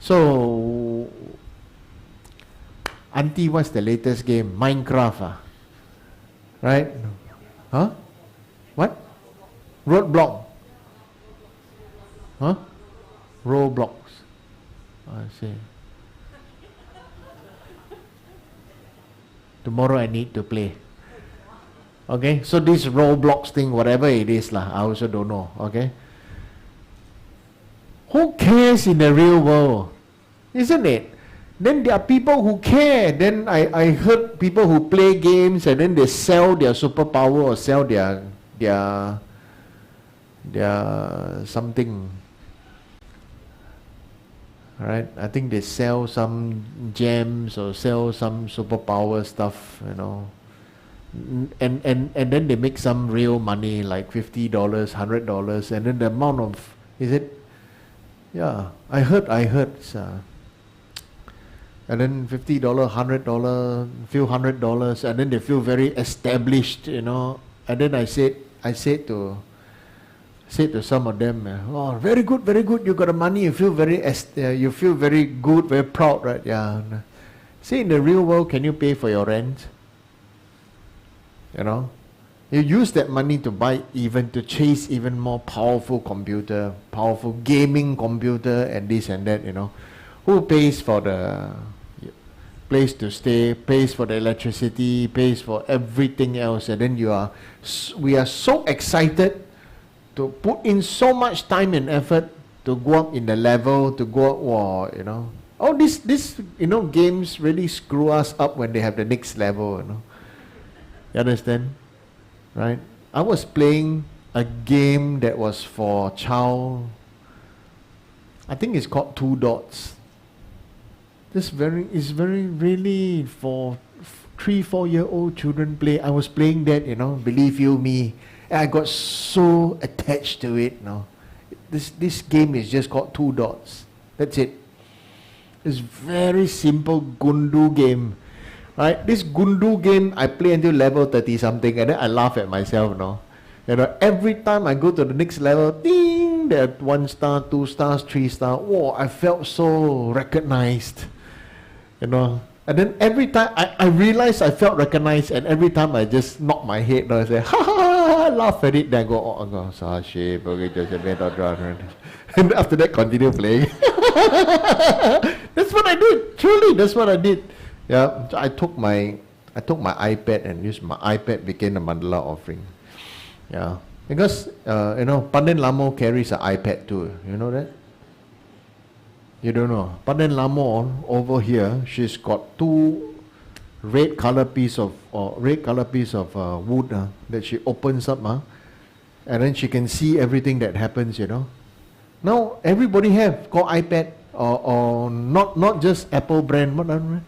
So, Auntie, what's the latest game? Minecraft, right? Huh? What? Roadblock. Huh? Roblox. I see. Tomorrow I need to play. Okay, so this Roblox thing, whatever it is, I also don't know. Okay. Who cares in the real world? Isn't it? Then there are people who care. Then I heard people who play games and then they sell their superpower or sell their something. right? I think they sell some gems or sell some superpower stuff, you know. And then they make some real money, like $50, $100, and then the amount of, is it? Yeah, I heard. And then $50, $100, few $100, and then they feel very established, you know. And then I said to some of them, oh, very good, you got the money, you feel very good, very proud, right? Yeah. See, in the real world, can you pay for your rent? You know, you use that money to chase even more powerful computer, powerful gaming computer, and this and that, you know. Who pays for the place to stay, pays for the electricity, pays for everything else, and then we are so excited to put in so much time and effort to go up in the level, to go up, wow, you know. All this, you know, games really screw us up when they have the next level, you know. You understand? Right? I was playing a game that was for child, I think it's called 2 Dots. Is really for 3-4-year-old children play. I was playing that, you know, believe you me. And I got so attached to it, you know. This game is just called 2 Dots. That's it. It's very simple Gundu game. Right? This Gundu game, I play until level 30 something, and then I laugh at myself, you know, every time I go to the next level, ding, there 1 star, 2 stars, 3 stars. Whoa, I felt so recognized, you know. And then every time I realized I felt recognized, and every time I just knock my head, you know, I say, ha ha ha, laugh at it, then I go, oh, Sashi, and after that, continue playing. That's what I did. Truly, that's what I did. Yeah, so I took my iPad and used my iPad became the Mandala offering. Yeah, because you know, Pandit Lamo carries an iPad too. You know that? You don't know? Pandit Lamo over here, she's got 2 red color piece of wood that she opens up, and then she can see everything that happens. You know. Now everybody have got iPad or not just Apple brand. What brand?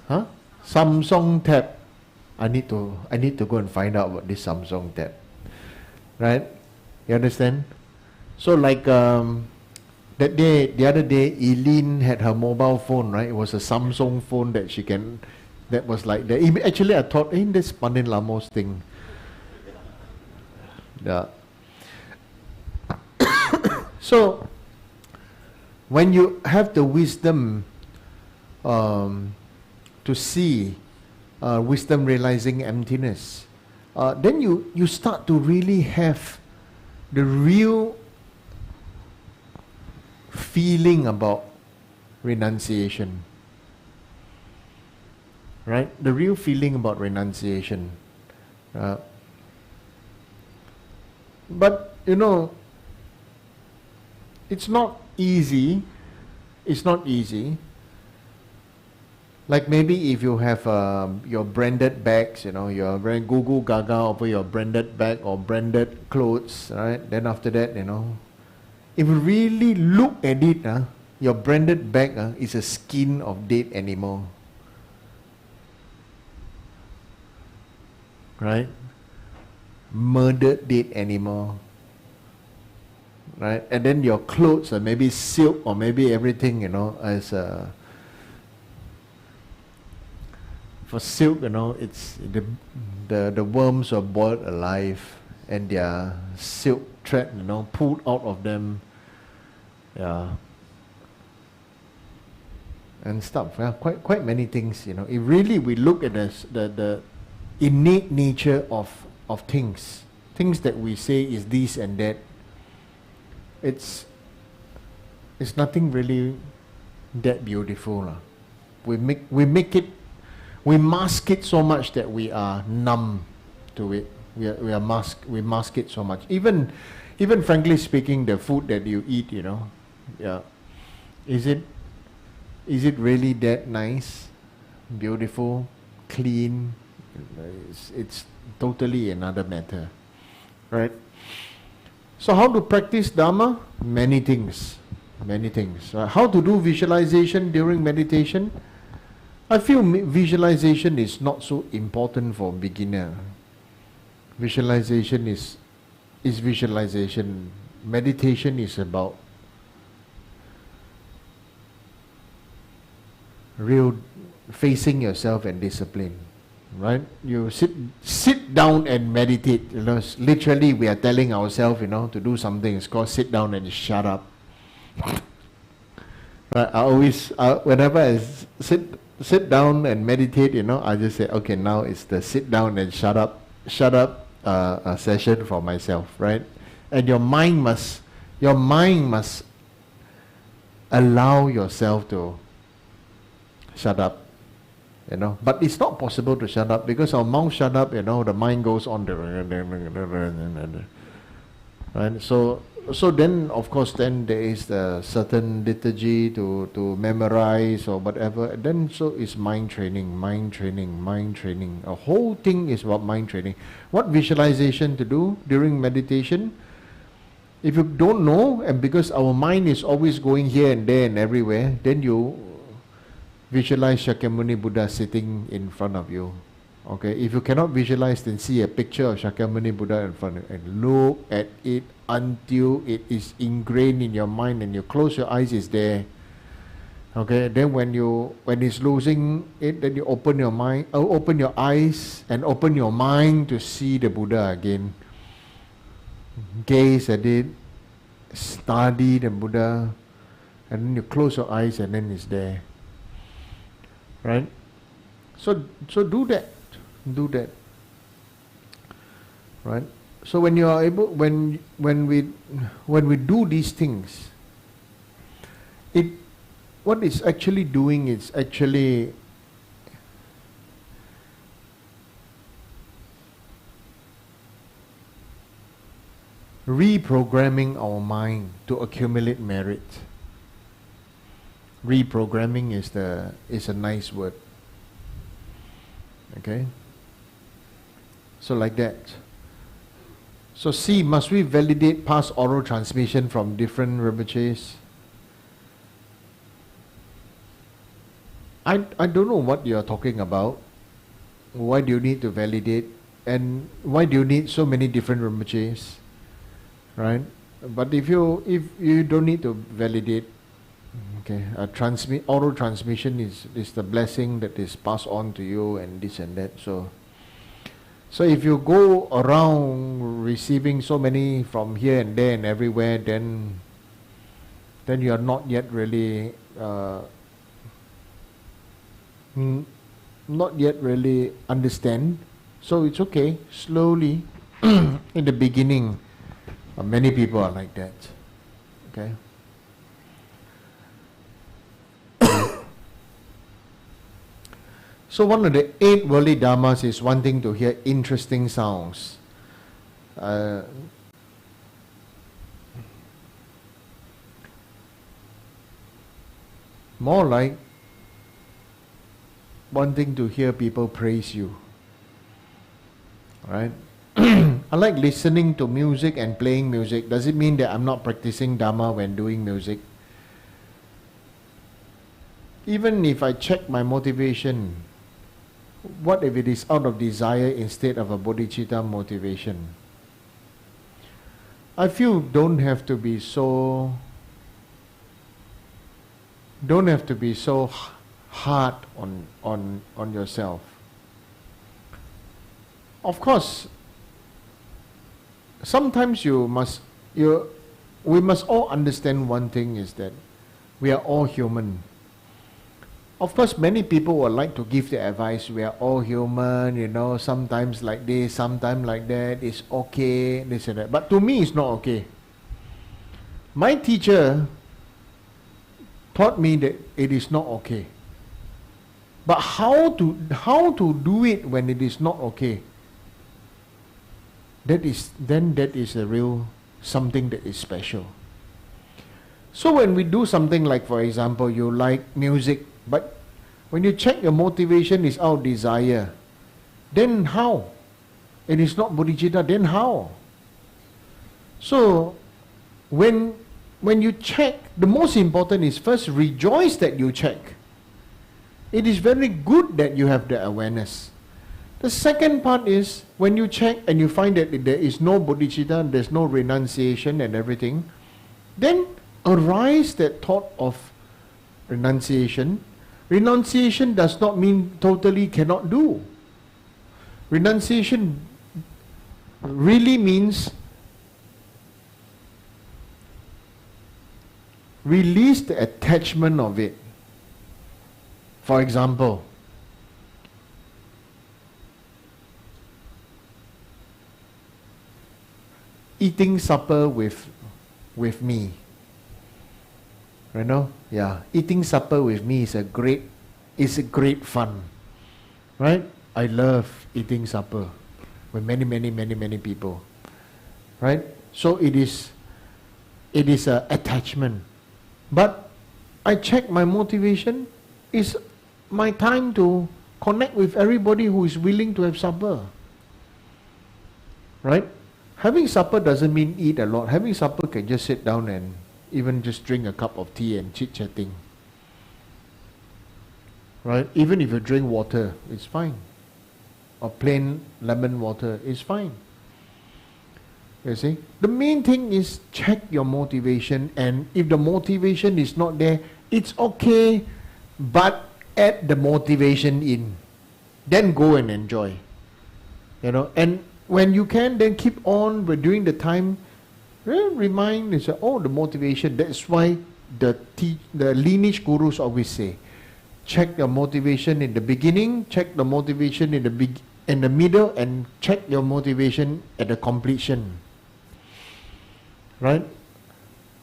Huh? Samsung tab. I need to go and find out about this Samsung tab. Right? You understand? So like the other day, Eileen had her mobile phone, right? It was a Samsung phone that was like the actually I thought, ain't this Pandit Lamo's thing? Yeah. So when you have the wisdom to see wisdom realizing emptiness, then you start to really have the real feeling about renunciation. Right? The real feeling about renunciation. But, you know, it's not easy. It's not easy. Like maybe if you have your branded bags, you know, you're wearing Gugu Gaga over your branded bag or branded clothes, right? Then after that, you know, if you really look at it, your branded bag is a skin of dead animal. Right? Murdered dead animal. Right? And then your clothes are maybe silk or maybe everything, you know, as for silk, you know, it's the worms are boiled alive and their silk thread, you know, pulled out of them. Yeah. And stuff. Yeah, quite many things, you know. If really we look at the innate nature of things that we say is this and that, it's nothing really that beautiful. We mask it so much that we are numb to it. We mask it so much. Even frankly speaking, the food that you eat, you know, yeah, is it really that nice, beautiful, clean? It's totally another matter, right? So how to practice Dharma? Many things. Many things. How to do visualization during meditation? I feel visualization is not so important for beginner. Visualization is visualization. Meditation is about real facing yourself and discipline, right? You sit down and meditate. You know, literally we are telling ourselves, you know, to do something. It's called sit down and shut up. Right? I always, whenever I sit down and meditate, you know, I just say, okay, now it's the sit down and shut up a session for myself, right? And your mind must allow yourself to shut up, you know. But it's not possible to shut up because our mouth shut up, you know, the mind goes on, right? So then, of course, then there is the certain liturgy to memorize or whatever. Then so it's mind training. A whole thing is about mind training. What visualization to do during meditation? If you don't know, and because our mind is always going here and there and everywhere, then you visualize Shakyamuni Buddha sitting in front of you. Okay, if you cannot visualize, then see a picture of Shakyamuni Buddha in front of you and look at it until it is ingrained in your mind and you close your eyes, it's there. Okay, then when it's losing it, then you open your mind, open your eyes and open your mind to see the Buddha again. Gaze at it, study the Buddha, and then you close your eyes and then it's there. Right? So do that. Right? So when you are able, when we do these things, what it's actually doing is actually reprogramming our mind to accumulate merit. Reprogramming is a nice word. Okay? So like that. So see, must we validate past oral transmission from different Rinpoches? I don't know what you are talking about. Why do you need to validate? And why do you need so many different Rinpoches? Right? But if you don't need to validate, okay, oral transmission is the blessing that is passed on to you and this and that. So if you go around receiving so many from here and there and everywhere, then you are not yet really understand. So it's okay, slowly. In the beginning, many people are like that. Okay. So one of the 8 worldly dharmas is wanting to hear interesting sounds. More like wanting to hear people praise you. Right? I like listening to music and playing music. Does it mean that I'm not practicing Dharma when doing music? Even if I check my motivation, what if it is out of desire instead of a bodhicitta motivation? I feel don't have to be so hard on yourself. Of course, sometimes we must all understand one thing, is that we are all human. Of course, many people would like to give the advice, we are all human, you know, sometimes like this, sometimes like that, it's okay, this and that. But to me, it's not okay. My teacher taught me that it is not okay. But how to do it when it is not okay? That is a real something that is special. So when we do something like, for example, you like music, but when you check your motivation is out desire, then how? It is not bodhicitta, then how? So when when you check, the most important is first rejoice that you check. It is very good that you have the awareness. The second part is when you check and you find that there is no bodhicitta, there's no renunciation and everything, then arise that thought of renunciation. Renunciation does not mean totally cannot do. Renunciation really means release the attachment of it. For example, eating supper with me. You know? Yeah. Eating supper with me is a great fun. Right? I love eating supper with many people. Right? So it is a attachment. But I check my motivation is my time to connect with everybody who is willing to have supper. Right? Having supper doesn't mean eat a lot. Having supper can just sit down and even just drink a cup of tea and chit-chatting. Right? Even if you drink water, it's fine. Or plain lemon water is fine. You see? The main thing is check your motivation, and if the motivation is not there, it's okay, but add the motivation in. Then go and enjoy. You know, and when you can, then keep on, but during the time, remind and say, oh, the motivation. That's why the lineage gurus always say, check your motivation in the beginning, check the motivation in the middle, and check your motivation at the completion. Right?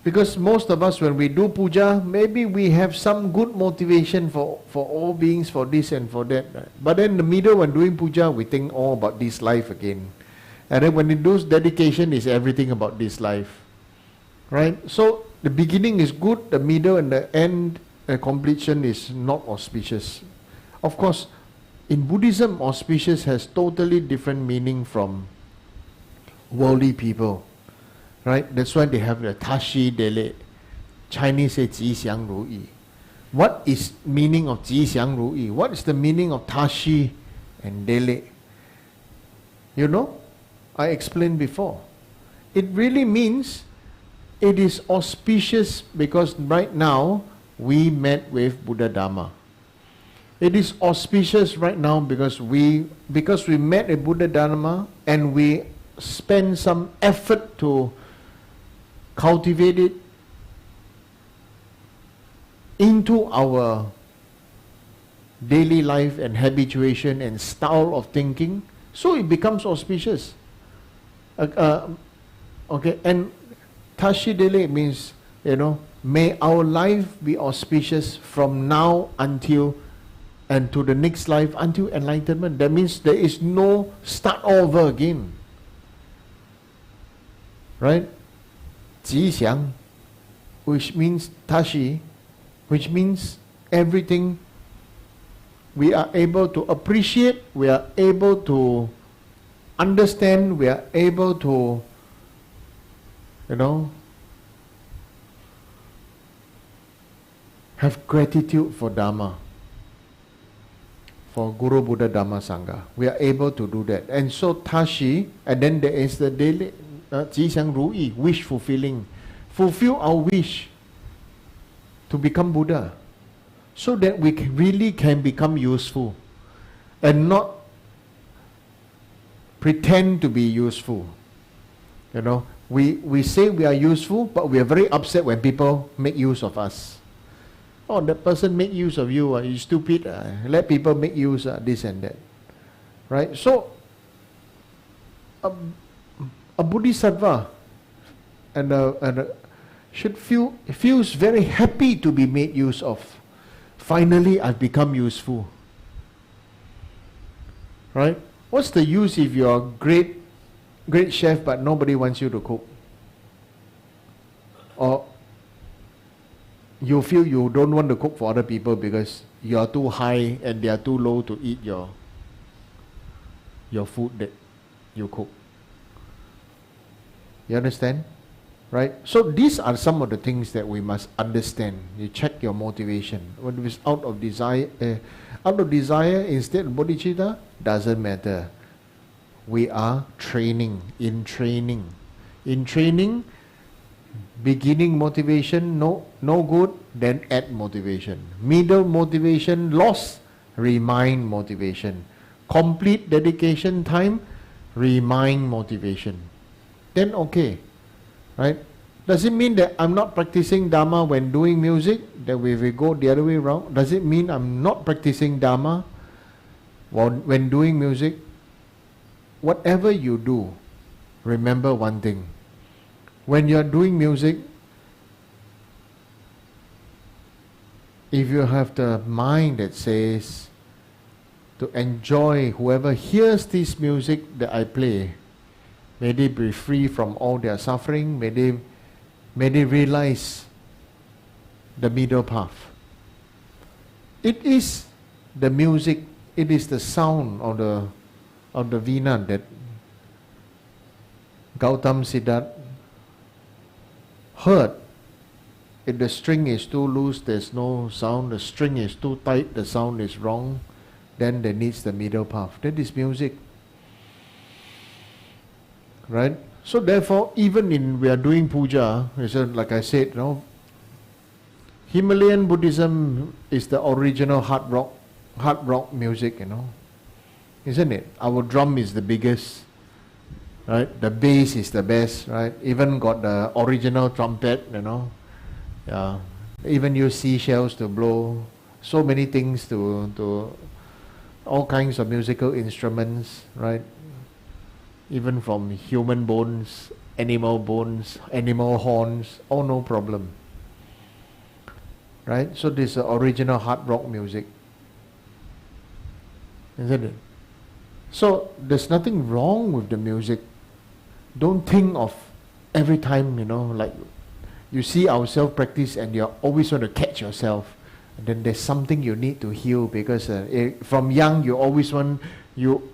Because most of us, when we do puja, maybe we have some good motivation for all beings, for this and for that. Right? But then in the middle, when doing puja, we think all about this life again. And then when it does dedication, is everything about this life. Right? So the beginning is good, the middle and the end, the completion is not auspicious. Of course, in Buddhism, auspicious has totally different meaning from worldly people. Right? That's why they have the Tashi Delek. Chinese say 吉祥如意. What is meaning of 吉祥如意? What is the meaning of Tashi and Delek? You know? I explained before. It really means it is auspicious because right now we met with Buddha Dharma. It is auspicious right now because we met a Buddha Dharma and we spend some effort to cultivate it into our daily life and habituation and style of thinking, so it becomes auspicious. Okay, and Tashi Delek means, you know, may our life be auspicious from now until and to the next life until enlightenment. That means there is no start over again. Right? 吉祥, which means Tashi, which means everything we are able to appreciate, we are able to understand, we are able to, you know, have gratitude for Dharma, for Guru, Buddha, Dharma, Sangha. We are able to do that. And so Tashi, and then there is the daily 吉祥如意, wish fulfilling. Fulfill our wish to become Buddha, so that we really can become useful and not pretend to be useful. You know, we say we are useful, but we are very upset when people make use of us. Oh, that person make use of you, you stupid, let people make use of this and that. Right? So, a Bodhisattva feels very happy to be made use of. Finally, I've become useful. Right? What's the use if you're a great chef but nobody wants you to cook? Or you feel you don't want to cook for other people because you are too high and they are too low to eat your food that you cook. You understand? Right? So these are some of the things that we must understand. You check your motivation. When it's out of desire, instead of bodhicitta, doesn't matter. We are training. In training, beginning motivation, no good, then add motivation. Middle motivation, loss, remind motivation. Complete dedication time, remind motivation. Then okay. Right? Does it mean that I'm not practicing Dharma when doing music? That we go the other way around? Does it mean I'm not practicing Dharma when doing music? Whatever you do, remember one thing. When you're doing music, if you have the mind that says to enjoy whoever hears this music that I play, may they be free from all their suffering, may they realize the middle path. It is the music, it is the sound of the veena that Gautam Siddhartha heard. If the string is too loose, there's no sound. The string is too tight, the sound is wrong. Then there needs the middle path. That is music. Right? So therefore, even in we are doing puja, like I said, Himalayan Buddhism is the original hard rock music, isn't it? Our drum is the biggest, right? The bass is the best, right? Even got the original trumpet, Yeah. Even use seashells to blow. So many things to all kinds of musical instruments, right? Even from human bones, animal horns, all no problem. Right? So this is the original hard rock music. Isn't it? So there's nothing wrong with the music. Don't think of every time, like you see ourselves practice and you're always want to catch yourself. And then there's something you need to heal because from young you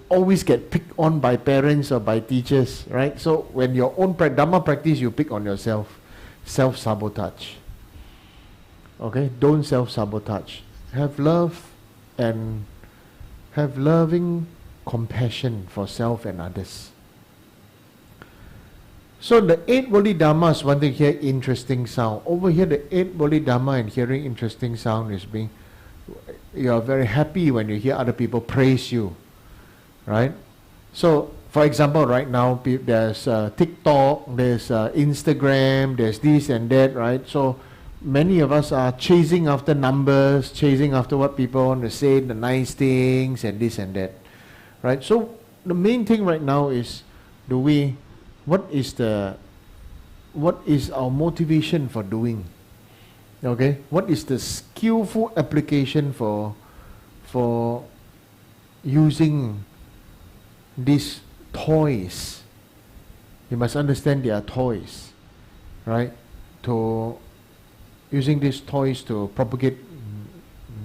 always get picked on by parents or by teachers, right? So when your own Dharma practice, you pick on yourself. Self-sabotage. Okay? Don't self-sabotage. Have love and have loving compassion for self and others. So the 8 Bodhidharmas want to hear interesting sound. Over here the 8 Bodhidharma and hearing interesting sound is you are very happy when you hear other people praise you. Right? So, for example, right now there's TikTok, there's Instagram, there's this and that, right? So, many of us are chasing after numbers, chasing after what people want to say, the nice things and this and that, right? So, the main thing right now is, what is our motivation for doing? Okay? What is the skillful application for using these toys? You must understand they are toys, right? To using these toys to propagate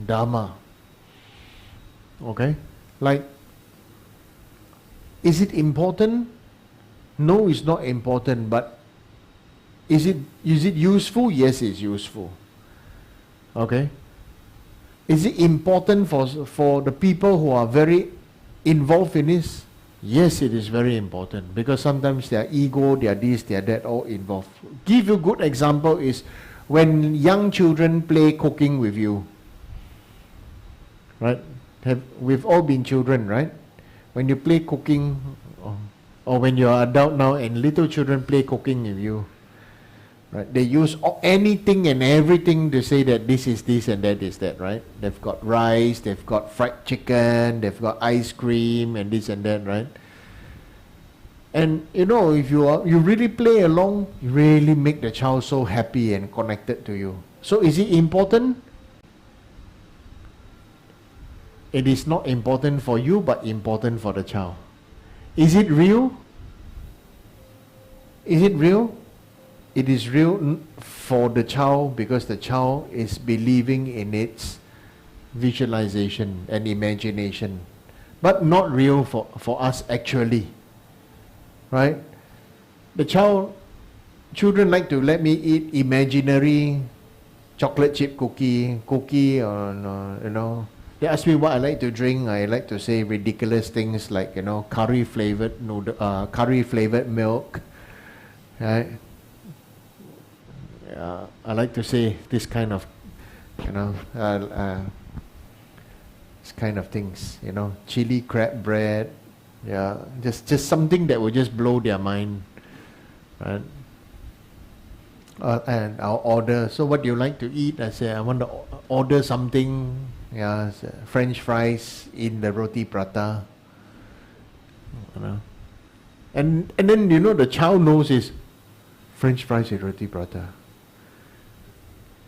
Dharma. Okay? Like, is it important? No, it's not important, but is it useful? Yes, it's useful. Okay? Is it important for the people who are very involved in this? Yes, it is very important because sometimes their ego, their this, their that, all involved. Give you a good example is when young children play cooking with you. Right? We've all been children, right? When you play cooking, or when you're adult now and little children play cooking with you, right? They use anything and everything to say that this is this and that is that, right? They've got rice, they've got fried chicken, they've got ice cream and this and that, right? And if you really play along, you really make the child so happy and connected to you. So is it important? It is not important for you, but important for the child. Is it real? Is it real? It is real for the child because the child is believing in its visualization and imagination, but not real for us actually. Right? The child children like to let me eat imaginary chocolate chip cookie, or you know. They ask me what I like to drink. I like to say ridiculous things like, you know, curry flavored milk, right? I like to say this kind of, you know, this kind of things, you know, chili crab bread, yeah, just something that will just blow their mind, right? And I'll order. So what do you like to eat? I say I want to order something. Yeah, French fries in the roti prata. You know, and then, you know, the child knows is French fries in roti prata.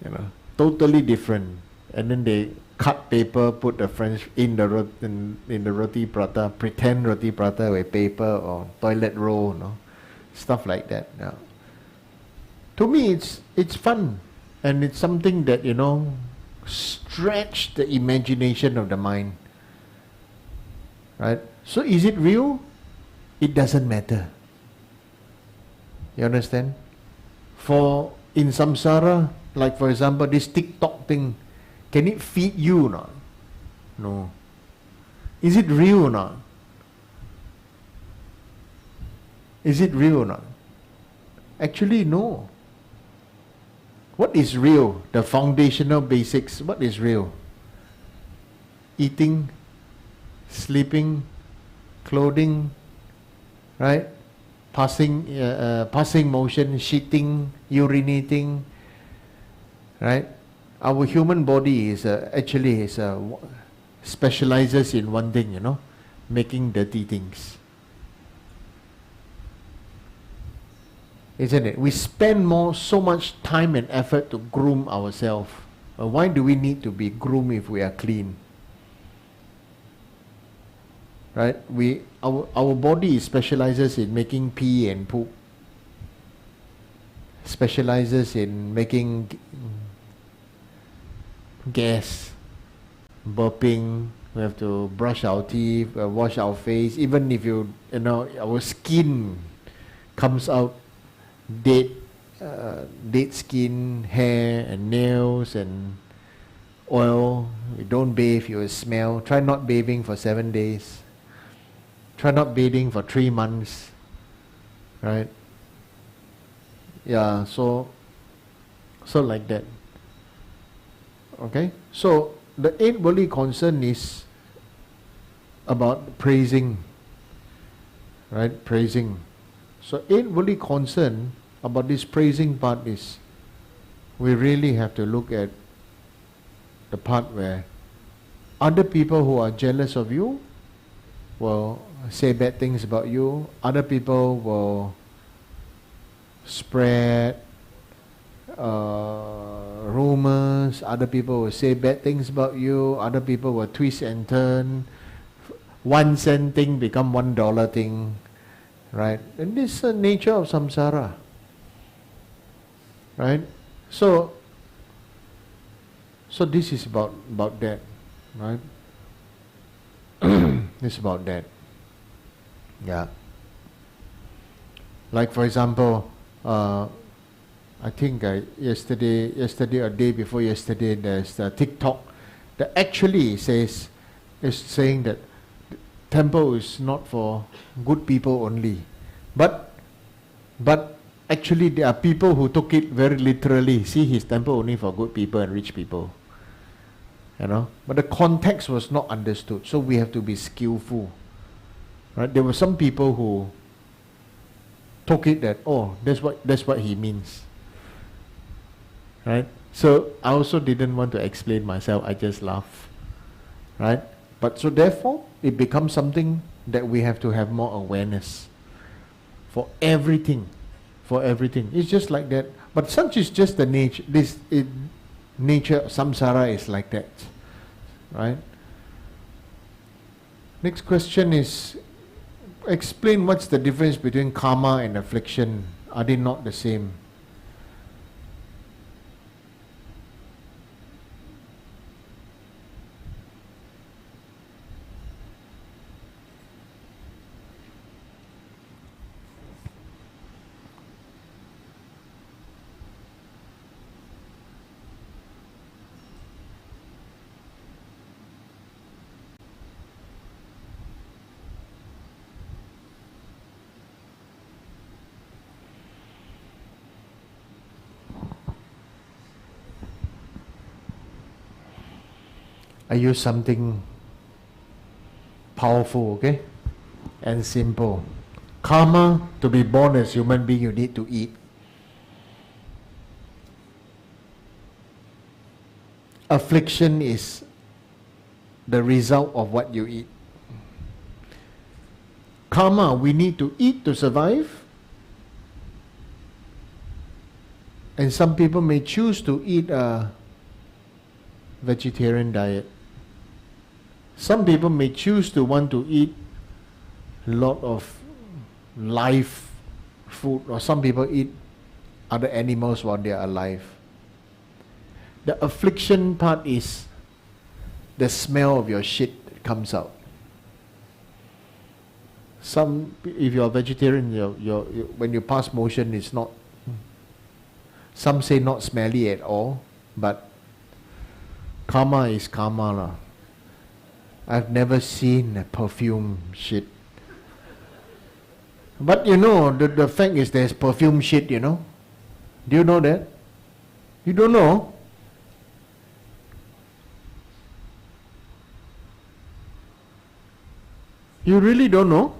You know, totally different. And then they cut paper, put the French in the roti prata, pretend roti prata with paper or toilet roll, you know, stuff like that. Yeah. To me, it's fun, and it's something that, you know, stretch the imagination of the mind, right? So is it real? It doesn't matter. You understand? For in samsara, like for example, this TikTok thing, can it feed you or not? No. Is it real or not? Is it real or not? Actually, no. What is real? The foundational basics. What is real? Eating, sleeping, clothing, right? Passing motion, shitting, urinating, right? Our human body is actually specializes in one thing, you know, making dirty things. Isn't it? We spend so much time and effort to groom ourselves. Why do we need to be groomed if we are clean? Right? Our body specializes in making pee and poop. Specializes in making gas, burping. We have to brush our teeth, wash our face. Even if you know, our skin comes out dead skin, hair and nails and oil. You don't bathe, you will smell. Try not bathing for 7 days. Try not bathing for 3 months. Right? Yeah, so like that. Okay? So the 8th worldly concern is about praising. Right? Praising. So 8th worldly concern about this praising part is, we really have to look at the part where other people who are jealous of you will say bad things about you. Other people will spread rumors. Other people will say bad things about you. Other people will twist and turn. 1 cent thing become $1 thing. Right? And this is the nature of samsara. Right? So this is about that. Right? It's about that. Yeah. Like for example, I think yesterday or day before yesterday, there's a TikTok that actually is saying that temple is not for good people only, but actually there are people who took it very literally. See, his temple only for good people and rich people, you know. But the context was not understood, so we have to be skillful. Right? There were some people who took it that, oh, that's what he means. Right? So I also didn't want to explain myself. I just laugh. Right? But so therefore, it becomes something that we have to have more awareness for everything. For everything. It's just like that. But such is just the nature. Nature, samsara is like that. Right? Next question is, explain what's the difference between karma and affliction. Are they not the same? I use something powerful, okay, and simple. Karma, to be born as human being, you need to eat. Affliction is the result of what you eat. Karma, we need to eat to survive. And some people may choose to eat a vegetarian diet. Some people may choose to want to eat a lot of live food, or some people eat other animals while they are alive. The affliction part is the smell of your shit that comes out. If you're a vegetarian, when you pass motion, it's not, some say not smelly at all, but karma is karma lah. I've never seen a perfume shit. But you know, the fact is there's perfume shit, you know. Do you know that? You don't know? You really don't know?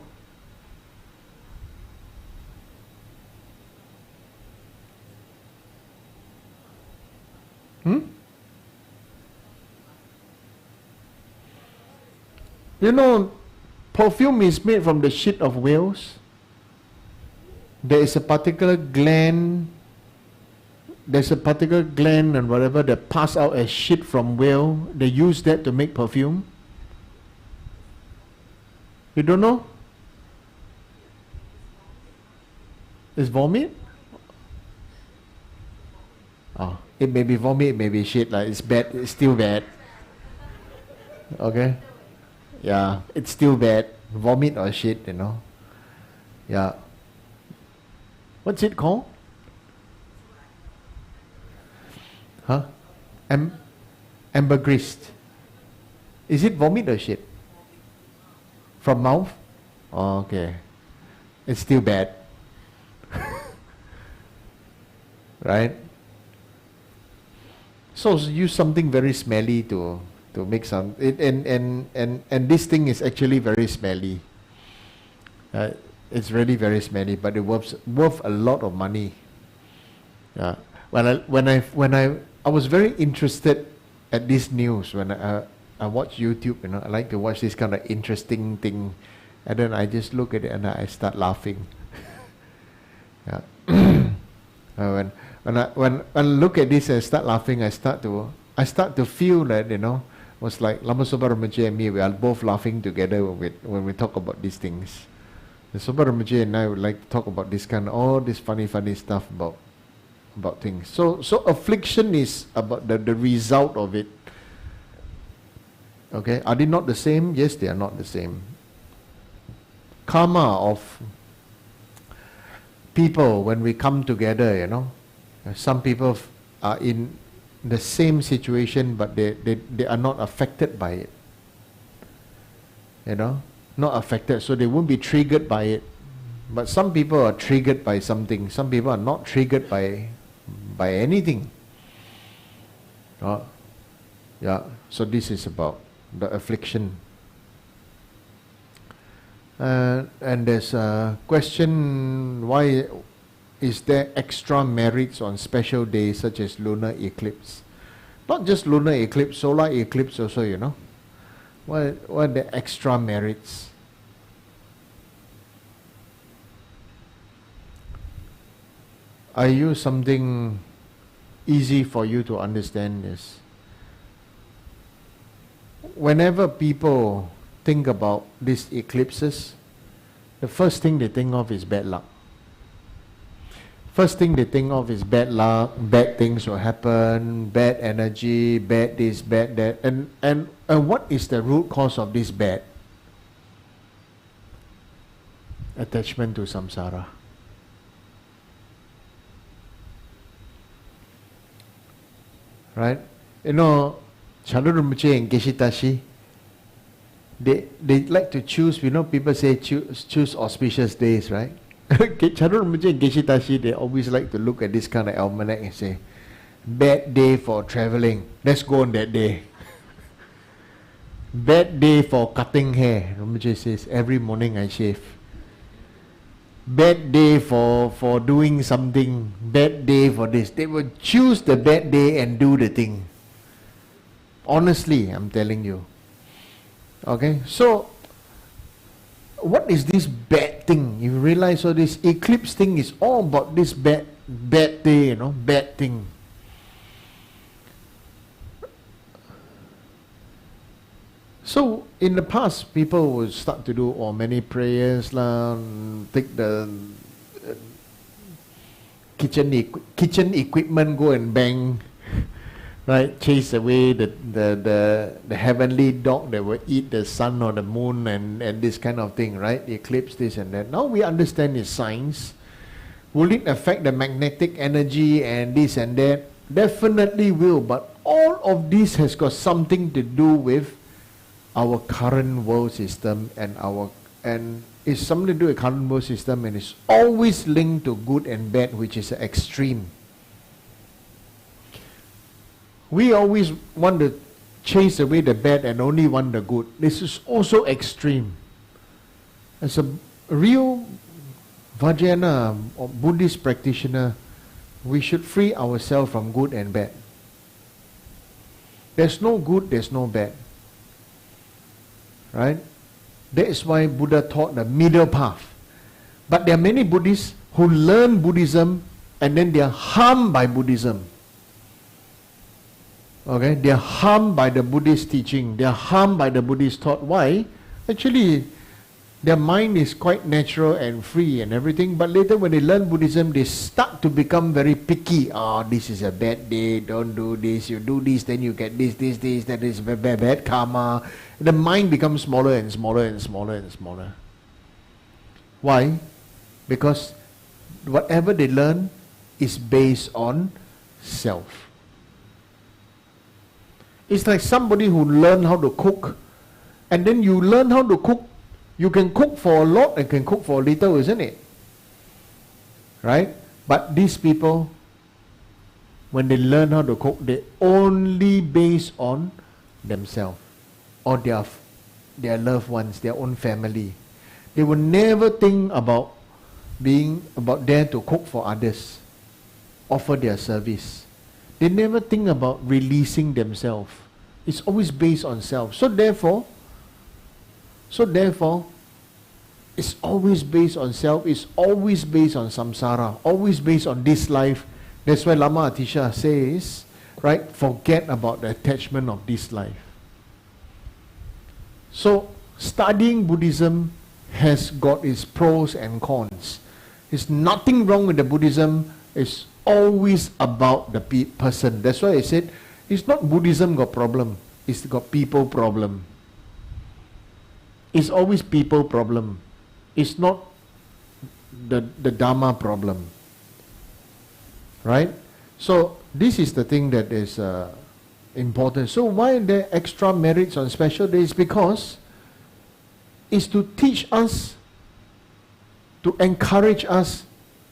You know, perfume is made from the shit of whales. There is a particular gland, and whatever that pass out as shit from whale. They use that to make perfume. You don't know? It's vomit? Oh, it may be vomit, it may be shit. Like it's bad, it's still bad. Okay? Yeah, it's still bad. Vomit or shit, you know. Yeah. What's it called? Huh? Ambergris. Is it vomit or shit? From mouth? Oh, okay. It's still bad. Right? So use something very smelly to make some and this thing is actually very smelly. It's really very smelly, but it worth a lot of money. Yeah. When I was very interested at this news when I watch YouTube, you know, I like to watch this kind of interesting thing, and then I just look at it and I start laughing. Yeah. When I look at this and start laughing, I start to feel that, you know, was like Lama Soba Rinpoche and me, we are both laughing together when we talk about these things. The Soba Rinpoche and I would like to talk about this kind of all this funny stuff about things. So affliction is about the result of it. Okay, are they not the same? Yes, they are not the same. Karma of people when we come together, you know, some people are in the same situation, but they are not affected by it. You know, not affected, so they won't be triggered by it. But some people are triggered by something. Some people are not triggered by anything. Yeah. So this is about the affliction. And there's a question: why is there extra merits on special days such as lunar eclipse? Not just lunar eclipse, solar eclipse also, you know. What are the extra merits? I use something easy for you to understand this. Whenever people think about these eclipses, the first thing they think of is bad luck. First thing they think of is bad luck, bad things will happen, bad energy, bad this, bad that. And what is the root cause of this bad? Attachment to samsara. Right? You know, Chandra Rinpoche and Geshe Tashi, they like to choose, you know, people say choose auspicious days, right? Chandra Rinpoche and Geshe Tashi, they always like to look at this kind of almanac and say, bad day for traveling, let's go on that day. Bad day for cutting hair. Rinpoche says, every morning I shave. Bad day for doing something. Bad day for this. They will choose the bad day and do the thing. Honestly, I'm telling you. Okay, so what is this bad thing? You realize, so this eclipse thing is all about this bad day, bad thing. So in the past, people would start to do many prayers, take the kitchen equipment, go and bang, right? Chase away the heavenly dog that will eat the sun or the moon and this kind of thing, right? The eclipse, this and that. Now we understand its science. Will it affect the magnetic energy and this and that? Definitely will, but all of this has got something to do with our current world system and it's something to do with current world system, and it's always linked to good and bad, which is an extreme. We always want to chase away the bad and only want the good. This is also extreme. As a real Vajrayana or Buddhist practitioner, we should free ourselves from good and bad. There's no good, there's no bad. Right? That is why Buddha taught the middle path. But there are many Buddhists who learn Buddhism and then they are harmed by Buddhism. Okay? They are harmed by the Buddhist teaching. They are harmed by the Buddhist thought. Why? Actually, their mind is quite natural and free and everything, but later when they learn Buddhism, they start to become very picky. Oh, this is a bad day, don't do this, you do this, then you get this, that is bad karma. The mind becomes smaller and smaller and smaller and smaller. Why? Because whatever they learn is based on self. It's like somebody who learned how to cook, and then you learn how to cook. You can cook for a lot and can cook for a little, isn't it? Right? But these people, when they learn how to cook, they only base on themselves or their loved ones, their own family. They will never think about there to cook for others, offer their service. They never think about releasing themselves. It's always based on self. So therefore, it's always based on self, it's always based on samsara, always based on this life. That's why Lama Atisha says, right, forget about the attachment of this life. So, studying Buddhism has got its pros and cons. There's nothing wrong with the Buddhism, it's always about the person. That's why I said, it's not Buddhism got problem, it's got people problem. It's always people problem. It's not the Dharma problem. Right? So this is the thing that is important. So why are there extra merits on special days? Because it's to teach us, to encourage us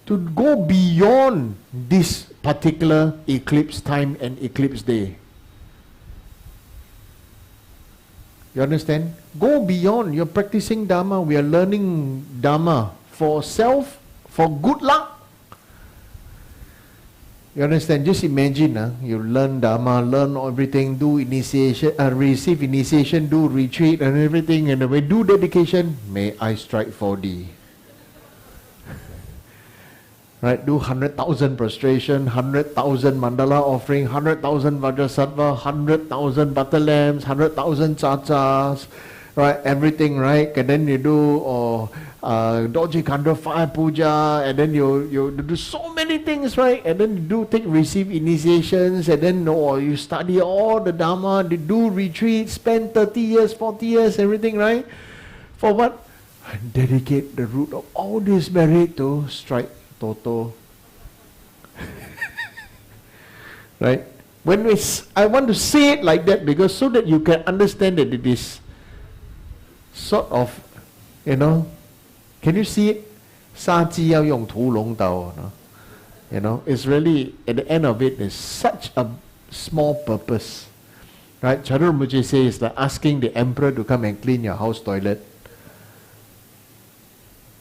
to go beyond this particular eclipse time and eclipse day. You understand? Go beyond. You're practicing Dharma. We are learning Dharma for self, for good luck. You understand? Just imagine, you learn Dharma, learn everything, do initiation, receive initiation, do retreat and everything, and when do dedication, may I strike 4D. Right? Do 100,000 prostration, 100,000 Mandala offering, 100,000 Vajrasattva, 100,000 butter lamps, 100,000 chachas, right? Everything, right? And then you do Doji Khandra fire puja, and then you do so many things, right? And then you receive initiations, and then you study all the Dharma, you do retreat, spend 30 years, 40 years, everything, right? For what? Dedicate the root of all this merit to strike Toto. Right? I want to say it like that because so that you can understand that it is sort of, can you see it? 杀鸡要用屠龙刀, it's really, at the end of it, is such a small purpose. Right? Chandra Rinpoche says like asking the emperor to come and clean your house toilet.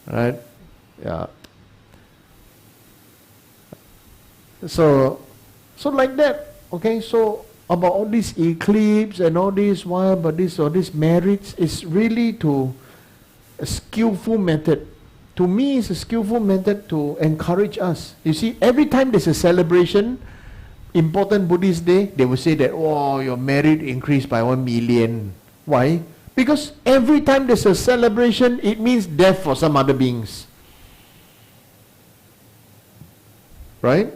Right? Yeah. So like that. Okay, so about all these eclipses and all this, why about this, all these merits, is really to a skillful method. To me, it's a skillful method to encourage us. You see, every time there's a celebration, important Buddhist day, they will say that, oh, your merit increased by 1 million. Why? Because every time there's a celebration, it means death for some other beings. Right?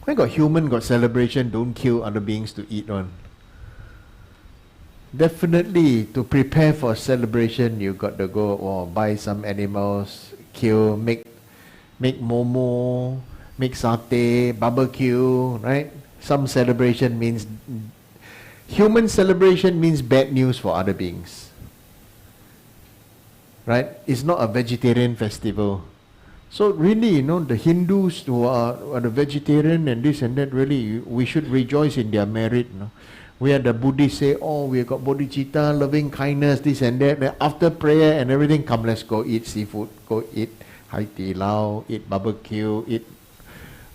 When got human, got celebration, don't kill other beings to eat on. Definitely, to prepare for a celebration, you got to go buy some animals, kill, make momo, make satay, barbecue, right? Some celebration means, human celebration means bad news for other beings. Right? It's not a vegetarian festival. So really, the Hindus who are the vegetarian and this and that, really, we should rejoice in their merit. We are the Buddhists say, oh, we got Bodhicitta, loving kindness, this and that. Then after prayer and everything, come, let's go eat seafood, go eat Hai Di Lao, eat barbecue, eat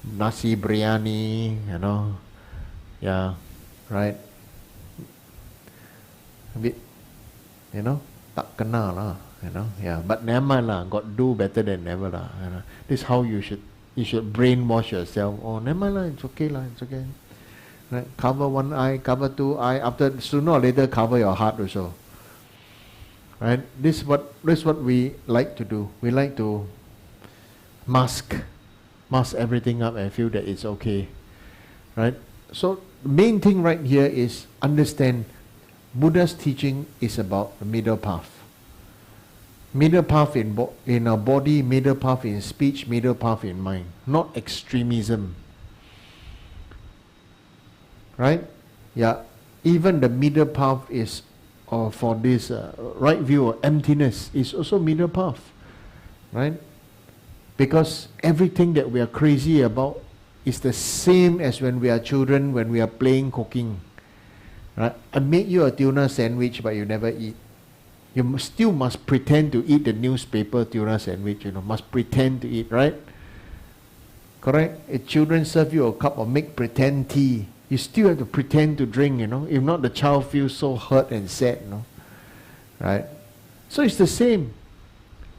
nasi biryani, yeah, right? A bit, tak kena lah, yeah. But never mind lah, got do better than never lah. This is how you should brainwash yourself. Oh, never mind lah, it's okay lah, it's okay. Right? Cover one eye, cover two eye. After sooner or later, cover your heart also. Right? This is what we like to do. We like to mask everything up and feel that it's okay. Right? So the main thing right here is understand Buddha's teaching is about the middle path. Middle path in our body, middle path in speech, middle path in mind. Not extremism. Right? Yeah. Even the middle path is, for this right view of emptiness, is also middle path. Right? Because everything that we are crazy about is the same as when we are children, when we are playing cooking. Right? I made you a tuna sandwich, but you never eat. You still must pretend to eat the newspaper tuna sandwich, must pretend to eat, right? Correct? If children serve you a cup of make pretend tea, you still have to pretend to drink, If not, the child feels so hurt and sad, Right? So it's the same.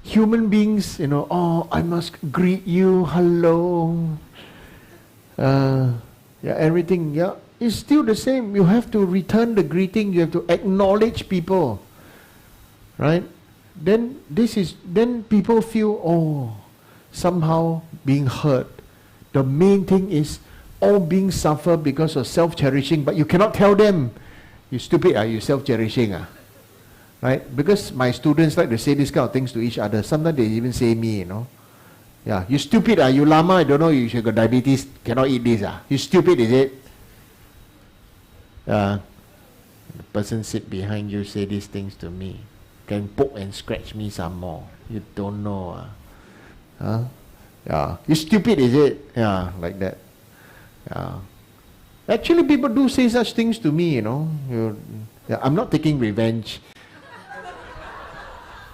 Human beings, oh, I must greet you, hello. Yeah, everything, yeah. It's still the same. You have to return the greeting. You have to acknowledge people. Right? Then people feel, oh, somehow being hurt. The main thing is all beings suffer because of self-cherishing, but you cannot tell them, you stupid, you self-cherishing. Right? Because my students like to say these kind of things to each other. Sometimes they even say me, Yeah, you stupid, you lama, I don't know, you should got diabetes, cannot eat this. You stupid, is it? The person sit behind you say these things to me. Can poke and scratch me some more. You don't know. Yeah. You stupid, is it? Yeah, like that. Yeah. Actually, people do say such things to me, Yeah, I'm not taking revenge.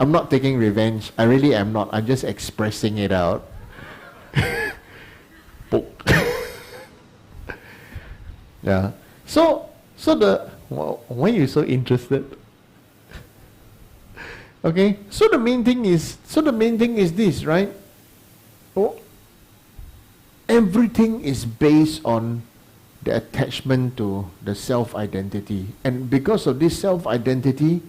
I'm not taking revenge. I really am not. I'm just expressing it out. Poke. Yeah. So why are you so interested? Okay. So the main thing is this, right? Oh, everything is based on the attachment to the self-identity. And because of this self-identity,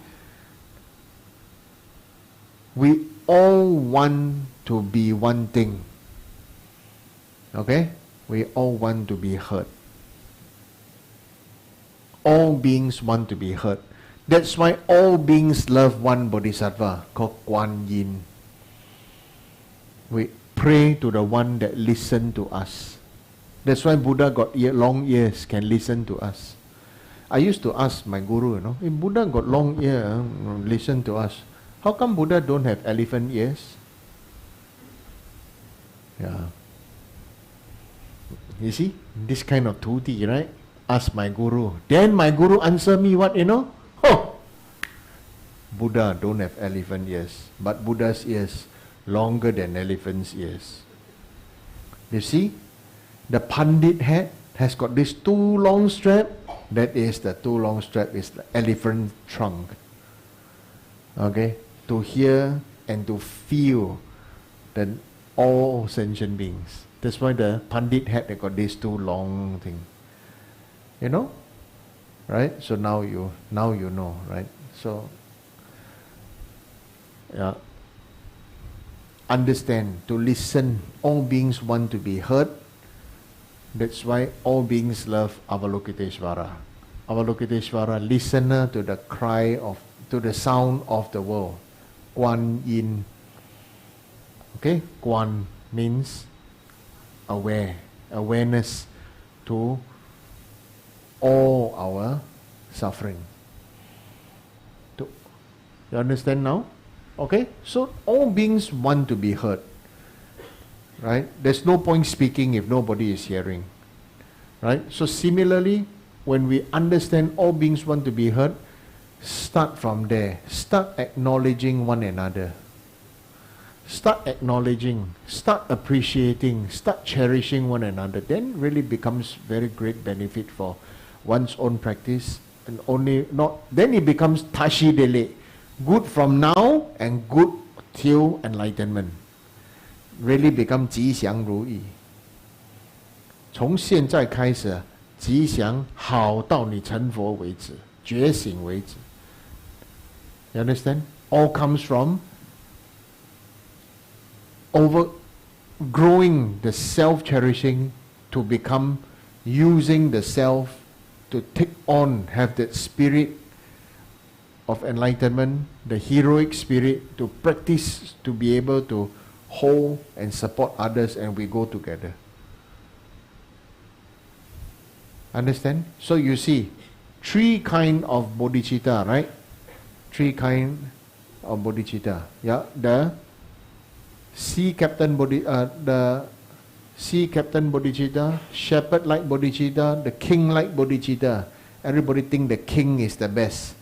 we all want to be one thing. Okay? We all want to be heard. All beings want to be heard. That's why all beings love one Bodhisattva called Kuan Yin. We pray to the one that listens to us. That's why Buddha got long ears, can listen to us. I used to ask my guru, if Buddha got long ear, listen to us, how come Buddha don't have elephant ears? Yeah. You see, this kind of tuti, right? ask my guru. Then my guru answer me what, you know? Oh, Buddha don't have elephant ears, but Buddha's ears longer than elephant's ears. You see, the Pandit hat has got this two long strap. That is the two long strap is the elephant trunk. Okay, to hear and to feel that all sentient beings. That's why the Pandit hat they got these two long thing. You know, right? So now you know, right? So yeah, understand, to listen. All beings want to be heard. That's why all beings love Avalokiteshvara. Avalokiteshvara, listener to the cry of, to the sound of the world. Guan Yin. Okay, Guan means aware, awareness to all our suffering. You understand now? Okay, so all beings want to be heard. Right? There's no point speaking if nobody is hearing. Right? So similarly, when we understand all beings want to be heard, start from there. Start acknowledging one another. Start acknowledging, start appreciating, start cherishing one another. Then really becomes very great benefit for one's own practice. And only not, then it becomes Tashi Delek. Good from now and good till enlightenment. Really become 吉祥如意。从现在开始，吉祥好到你成佛为止，觉醒为止。You understand? All comes from overgrowing the self-cherishing to become using the self to take on, have that spirit of enlightenment, the heroic spirit to practice, to be able to hold and support others, and we go together. Understand? So you see, three kind of bodhicitta, right? Three kind of bodhicitta. Yeah, the sea captain bodhicitta, shepherd-like bodhicitta, the king-like bodhicitta. Everybody think the king is the best,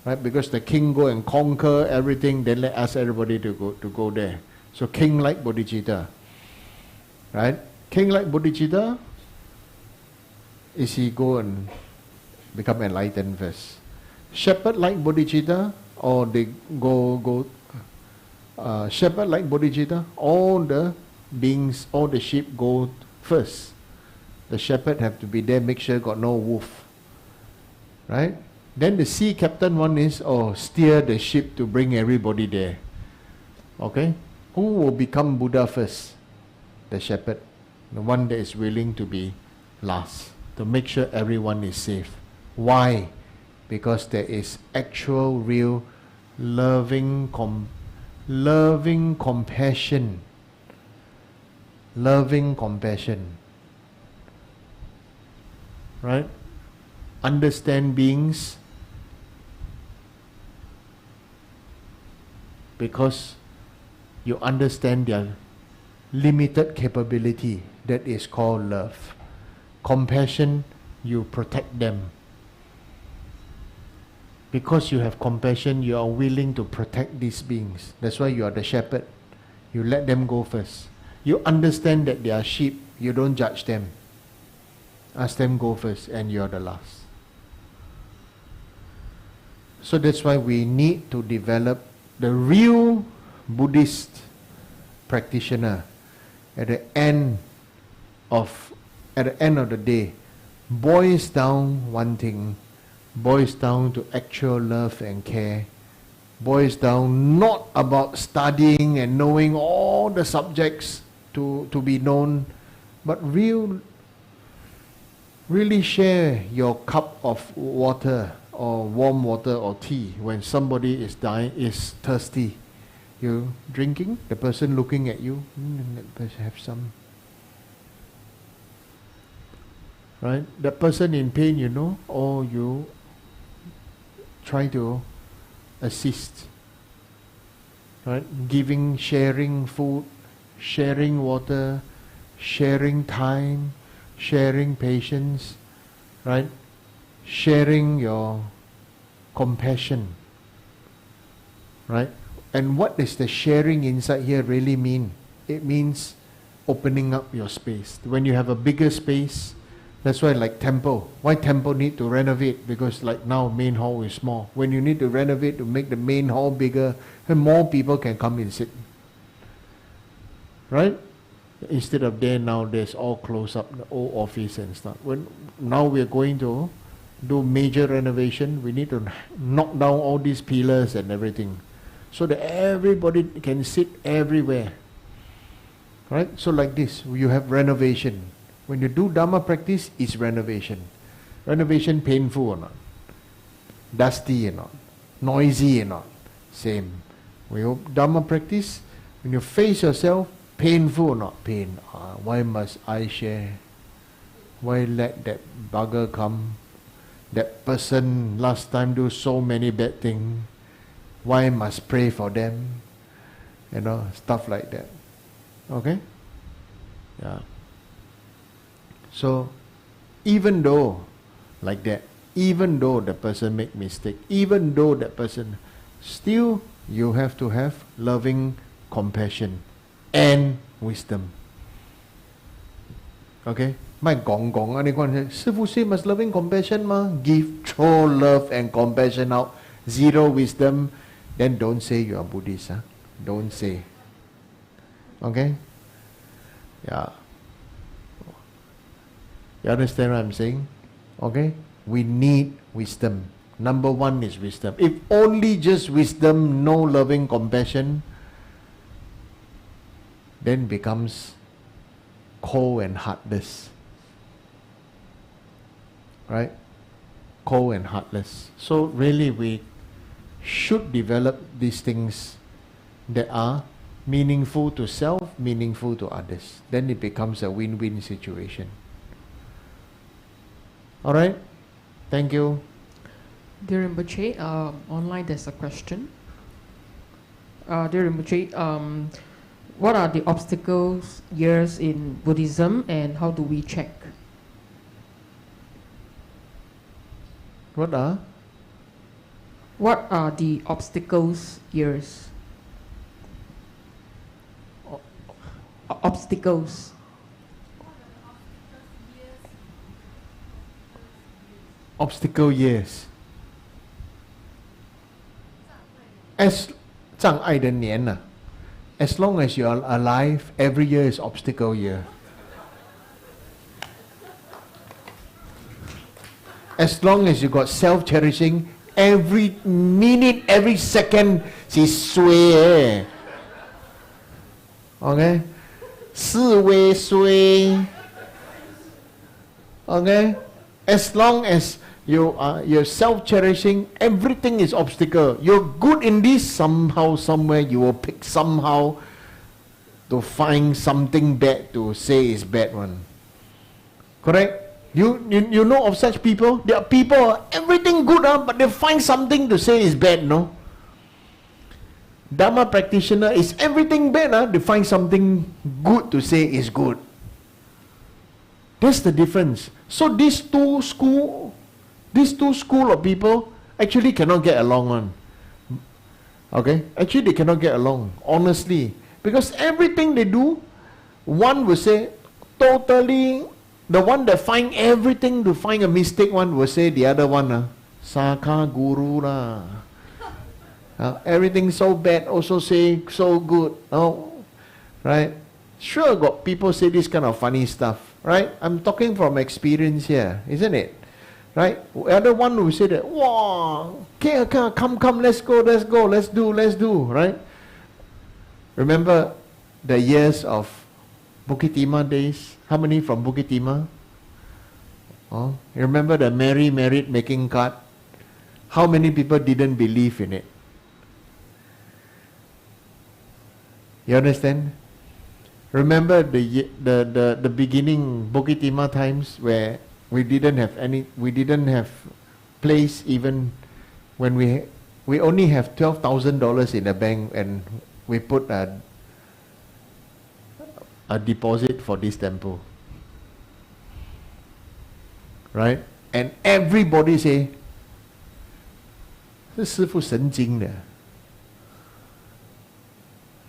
right? Because the king go and conquer everything, then let us everybody to go there. So king-like bodhicitta, right? King-like bodhicitta is he go and become enlightened first. Shepherd-like bodhicitta, or they go shepherd-like bodhicitta, all the beings, all the sheep go first. The shepherd have to be there, make sure got no wolf, right? Then the sea captain one is, steer the ship to bring everybody there. Okay? Who will become Buddha first? The shepherd, the one that is willing to be last, to make sure everyone is safe. Why? Because there is actual, real, loving compassion. Loving compassion. Right? Understand beings because you understand their limited capability. That is called love. Compassion, you protect them. Because you have compassion, you are willing to protect these beings. That's why you are the shepherd. You let them go first. You understand that they are sheep. You don't judge them. Ask them go first, and you are the last. So that's why we need to develop the real Buddhist practitioner. At the end of the day, boils down one thing, boils down to actual love and care, boils down not about studying and knowing all the subjects to be known, but really share your cup of water or warm water or tea when somebody is thirsty. You drinking, the person looking at you, let person have some. Right? The person in pain, or you try to assist. Right? Giving, sharing food, sharing water, sharing time, sharing patience. right? Sharing your compassion, right? And what does the sharing inside here really mean? It means opening up your space. When you have a bigger space, that's why like temple. Why temple need to renovate? Because like now main hall is small. When you need to renovate to make the main hall bigger, and more people can come and sit. Right? Instead of there now there's all close up, the old office and stuff. When now we're going to do major renovation, we need to knock down all these pillars and everything, so that everybody can sit everywhere. Right? So like this, you have renovation. When you do Dharma practice, it's renovation. Renovation painful or not? Dusty or not? Noisy or not? Same. When you Dharma practice, when you face yourself, painful or not? Pain. Why must I share? Why let that bugger come? That person last time do so many bad things. Why must pray for them? You know, stuff like that. Okay? Yeah. So, even though, like that, even though the person make mistake, even though that person, still you have to have loving compassion and wisdom. Okay? 咪講講啊！你講師父 say must loving compassion 嘛 ？Give, throw love and compassion out, zero wisdom, then don't say you are Buddhist. Huh? Don't say. Okay? Yeah. You understand what I'm saying? Okay? We need wisdom. Number one is wisdom. If only just wisdom, no loving compassion, then becomes cold and heartless. Right? Cold and heartless. So really we should develop these things that are meaningful to self, meaningful to others. Then it becomes a win-win situation. Alright? Thank you. Dear Rinpoche, online there's a question. Dear Rinpoche, what are the obstacles years in Buddhism and how do we check? What are? What are the obstacles years? Obstacles. Obstacle years. As 障碍的年啊, as long as you are alive, every year is obstacle year. As long as you got self-cherishing, every minute, every second, is sway. Okay? 是为sway. Okay? As long as you're self-cherishing, everything is obstacle. You're good in this, somehow, somewhere, you will pick somehow to find something bad to say is bad one. Correct? You know of such people? There are people, everything good, but they find something to say is bad, no? Dharma practitioner is everything bad, they find something good to say is good. That's the difference. So these two school of people actually cannot get along one. Okay? Actually they cannot get along, honestly. Because everything they do, one will say totally, the one that find everything to find a mistake one will say the other one, Saka Guru lah. Everything so bad also say so good. Oh, right? Sure got people say this kind of funny stuff. Right? I'm talking from experience here, isn't it? Right? The other one will say that, wow, okay, come, let's go, let's do, right? Remember the years of Bukit Timah days? How many from Bukit Timah? Oh, you remember the Mary Merit making card? How many people didn't believe in it? You understand? Remember the beginning Bukit Timah times where we didn't have place even when we only have $12,000 in the bank and we put a deposit for this temple. Right? and everybody say, 这师父神经的.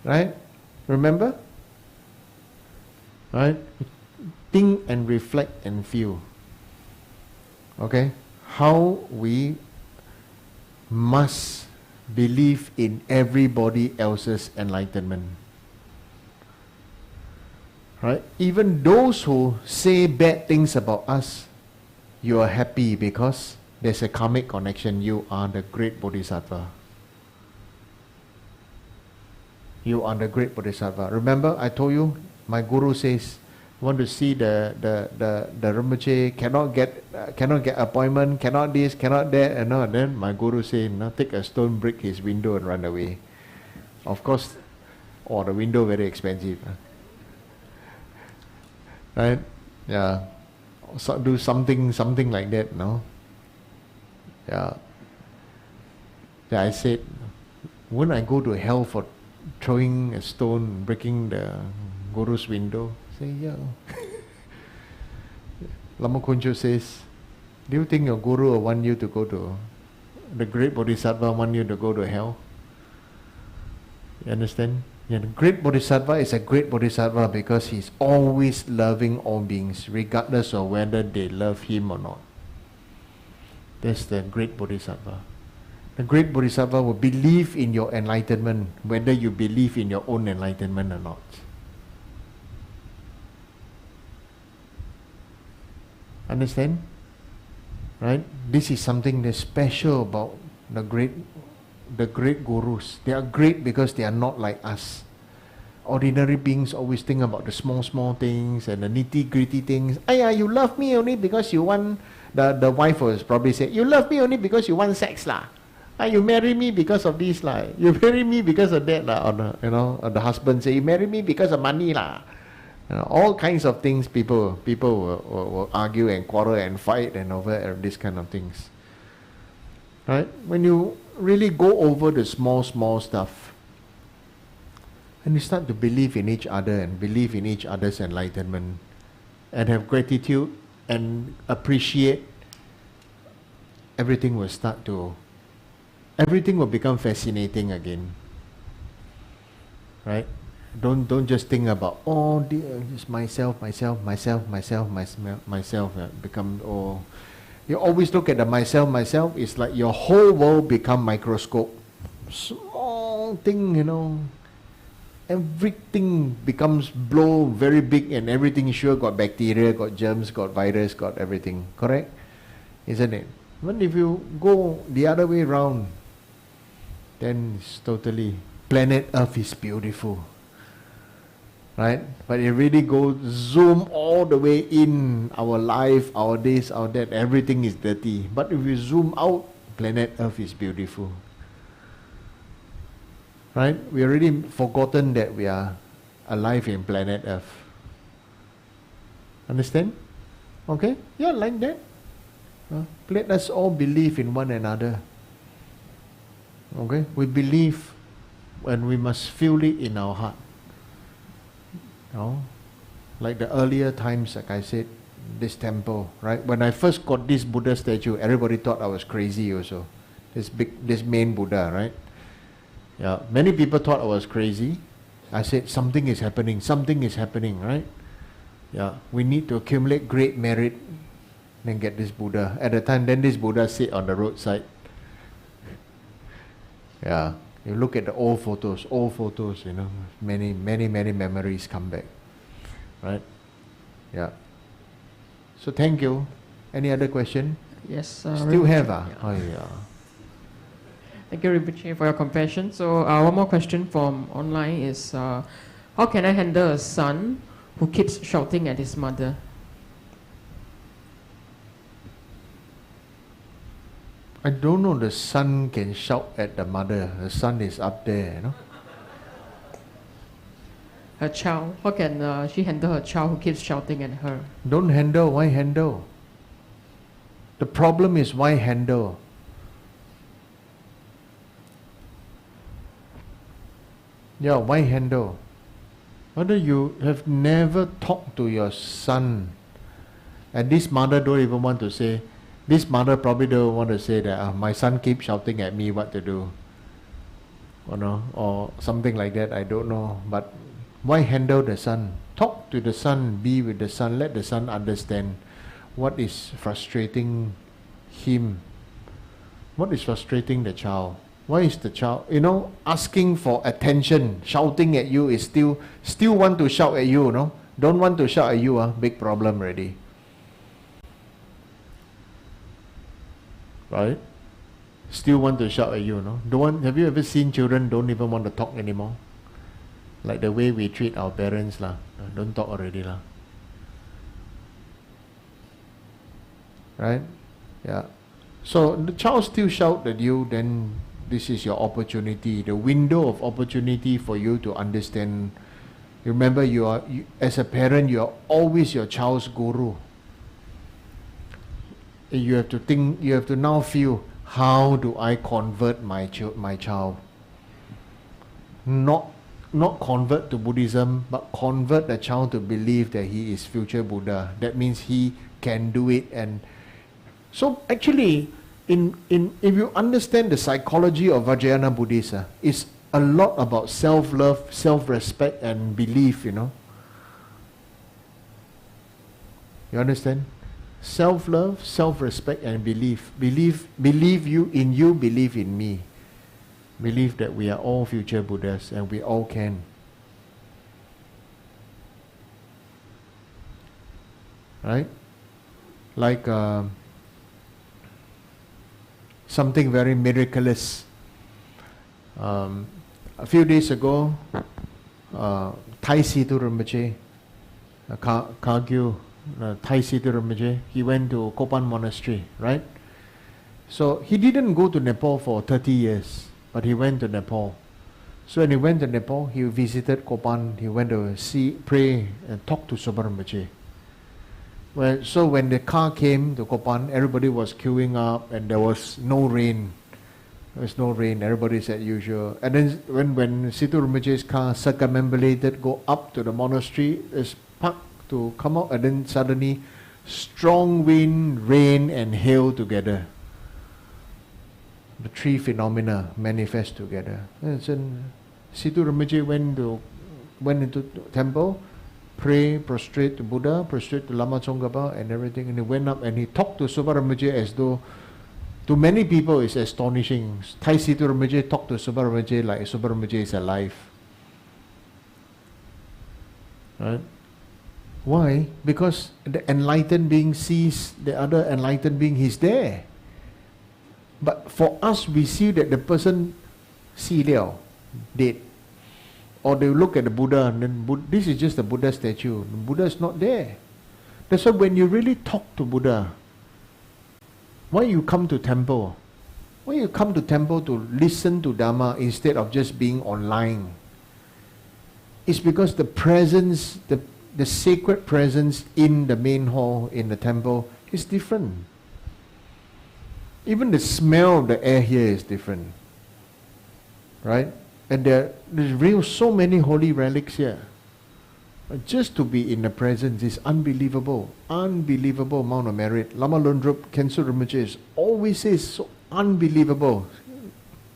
Right? Remember? Right? Think and reflect and feel. Okay? How we must believe in everybody else's enlightenment. Right? Even those who say bad things about us, you are happy because there's a karmic connection. You are the great Bodhisattva. You are the great Bodhisattva. Remember, I told you, my guru says, want to see the Rinpoche, cannot get appointment, cannot this, cannot that, and all. Then my guru say, no, take a stone, break his window and run away. Of course, the window very expensive. Right? Yeah. So do something like that, no? Yeah. Yeah, I said, wouldn't I go to hell for throwing a stone, breaking the guru's window? Say, yeah. Lama Kuncho says, do you think your guru will want you to go to, the great Bodhisattva want you to go to hell? You understand? Yeah, the great Bodhisattva is a great Bodhisattva because he's always loving all beings, regardless of whether they love him or not. That's the great Bodhisattva. The great Bodhisattva will believe in your enlightenment, whether you believe in your own enlightenment or not. Understand? Right? This is something that's special about the great gurus. They are great because they are not like us. Ordinary beings always think about the small things and the nitty-gritty things. You love me only because you want, the wife will probably say, you love me only because you want sex lah. You marry me because of this lah. You marry me because of that lah. Or the husband say, you marry me because of money lah. All kinds of things people will argue and quarrel and fight and over this kind of things. Right? When you really go over the small stuff and you start to believe in each other and believe in each other's enlightenment and have gratitude and appreciate, everything will become fascinating again. Right? Don't just think about, just myself. Become, you always look at the myself. It's like your whole world become microscope. Small thing, everything becomes blow very big, and everything sure got bacteria, got germs, got virus, got everything. Correct? Isn't it? But if you go the other way around, then it's totally, planet Earth is beautiful. Right? But it really goes zoom all the way in our life, our this, our that, everything is dirty. But if you zoom out, planet Earth is beautiful. Right? We already forgotten that we are alive in planet Earth. Understand? Okay? Yeah, like that. Let us all believe in one another. Okay? We believe and we must feel it in our heart. Like the earlier times, like I said, this temple, right? When I first got this Buddha statue, everybody thought I was crazy also. This main Buddha, right? Yeah, many people thought I was crazy. I said, something is happening, right? Yeah, we need to accumulate great merit, then get this Buddha. At the time, then this Buddha sit on the roadside. Yeah. You look at the old photos, many memories come back. Right? Yeah. So thank you. Any other question? Yes. Still have? Yeah. Oh, yeah. Thank you, Rinpoche, for your compassion. So one more question from online is, how can I handle a son who keeps shouting at his mother? I don't know, the son can shout at the mother. The son is up there, Her child, how can she handle her child who keeps shouting at her? Don't handle, why handle? The problem is why handle? Yeah, why handle? Whether you have never talked to your son, and this mother don't even want to say, This mother probably don't want to say that my son keeps shouting at me what to do, or something like that. I don't know. But why handle the son? Talk to the son, be with the son, let the son understand what is frustrating him, what is frustrating the child. Why is the child, asking for attention, shouting at you is still want to shout at you, Don't want to shout at you, big problem already. Right? Still want to shout at you, Have you ever seen children don't even want to talk anymore? Like the way we treat our parents lah. Don't talk already lah. Right? Yeah. So the child still shout at you, then this is your opportunity, the window of opportunity for you to understand. Remember, as a parent, you are always your child's guru. You have to think, you have to now feel, how do I convert my child? Not convert to Buddhism, but convert the child to believe that he is future Buddha. That means he can do it. And so actually, if you understand the psychology of Vajrayana Buddhism, it's a lot about self-love, self-respect and belief, You understand? Self-love, self-respect and belief. Believe you, believe in me. Believe that we are all future Buddhas and we all can. Right? Like something very miraculous. A few days ago, Tashi Rinpoche, Kagyu, Tashi Rinpoche, he went to Kopan Monastery, right? So he didn't go to Nepal for 30 years, but he went to Nepal. So when he went to Nepal, he visited Kopan, he went to pray and talk to Sopa Rinpoche. So when the car came to Kopan, everybody was queuing up and there was no rain. There was no rain, everybody's as usual. And then when Situ Rinpoche's car circumambulated, go up to the monastery, it's parked to come out, and then suddenly strong wind, rain and hail together. The three phenomena manifest together. And then Situ Rinpoche went into the temple, pray, prostrate to Buddha, prostrate to Lama Tsongkhapa and everything, and he went up and he talked to Sopa Rinpoche as though, to many people it's astonishing. Thai Situ Rinpoche talked to Sopa Rinpoche like Sopa Rinpoche is alive. Right? Why? Because the enlightened being sees the other enlightened being, he's there. But for us, we see that the person dead. Or they look at the Buddha and then this is just the Buddha statue. The Buddha is not there. That's why when you really talk to Buddha, why you come to temple? Why you come to temple to listen to Dharma instead of just being online? It's because the presence, the sacred presence in the main hall, in the temple, is different. Even the smell of the air here is different. Right? And there's so many holy relics here. Just to be in the presence is unbelievable. Unbelievable amount of merit. Lama Lundrup Khenso Rinpoche always says so unbelievable.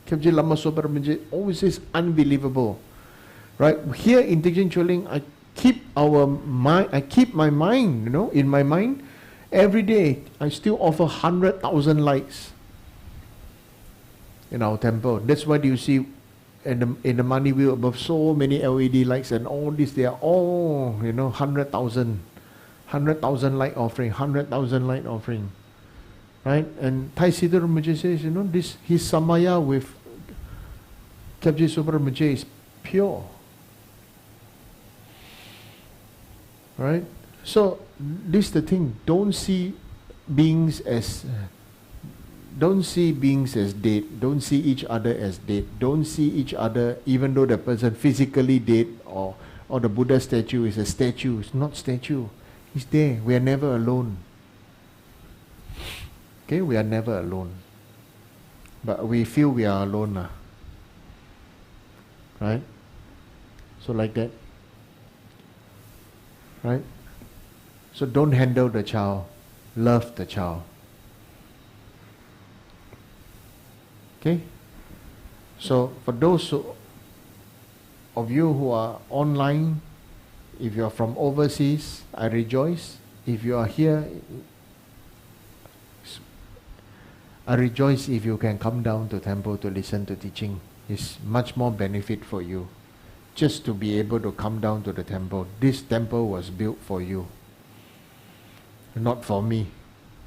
Khepje Lama Sopa Rinpoche always says unbelievable. Right? Here in Teaching Choling, I keep my mind, in my mind. Every day, I still offer 100,000 lights in our temple. That's why you see in the money wheel above so many LED lights and all this. They are all 100,000 light offering, 100,000 light offering, right? And Thai Siddha Rinpoche says, this his samaya with Khepje Sopa Rinpoche is pure, right? So this is the thing. Don't see beings as dead. Don't see each other as dead. Don't see each other, even though the person physically dead or the Buddha statue is a statue. It's not statue. He's there. We are never alone. Okay, we are never alone. But we feel we are alone. Right? So like that. Right? So don't handle the child. Love the child. Okay? So for those of you who are online, if you are from overseas, I rejoice. If you are here, I rejoice if you can come down to temple to listen to teaching. It's much more benefit for you just to be able to come down to the temple. This temple was built for you, not for me,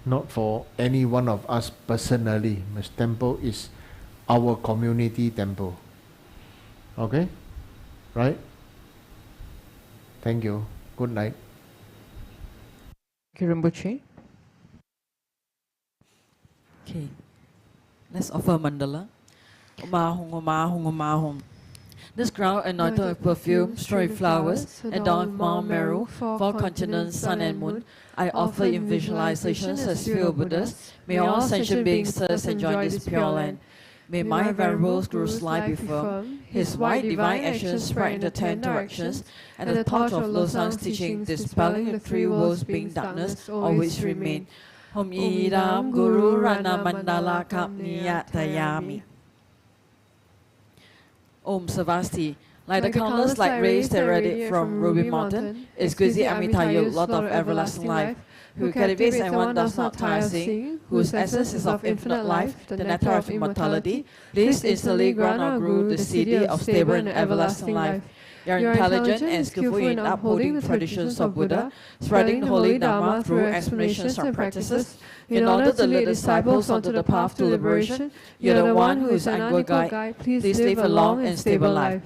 not for any one of us personally. This temple is our community temple. Okay? Right? Thank you. Good night. Thank you, Rinpoche. Okay, let's offer mandala. Umahong, umahong, umahong. This ground anointed with perfume, strewn with flowers, adorned with Mount Meru, four continents, sun and moon. I offer in visualizations as few Buddhas. May all sentient beings thirst and join this pure land. May my venerable Guru's light be firm, his white divine actions spread in the 10 directions, and the thought of Losang's teaching dispelling the three worlds being darkness always remain. Om Idam Guru Rana Mandala Kapniyatayami. Om Savasti. Like the countless light rays that radiate from Ruby Mountain, exquisite Amitayu, Lord of everlasting life, who cultivates and one does not tire sing, whose essence is of infinite life, the nectar of immortality, please instantly grant our Guru the city of stable and everlasting life. You are intelligent and skillful in upholding the traditions of Buddha, spreading the holy Dharma through explanations and practices, in order to lead disciples onto the path to liberation. You are the one who is an unequal guide. Please live a long and stable life.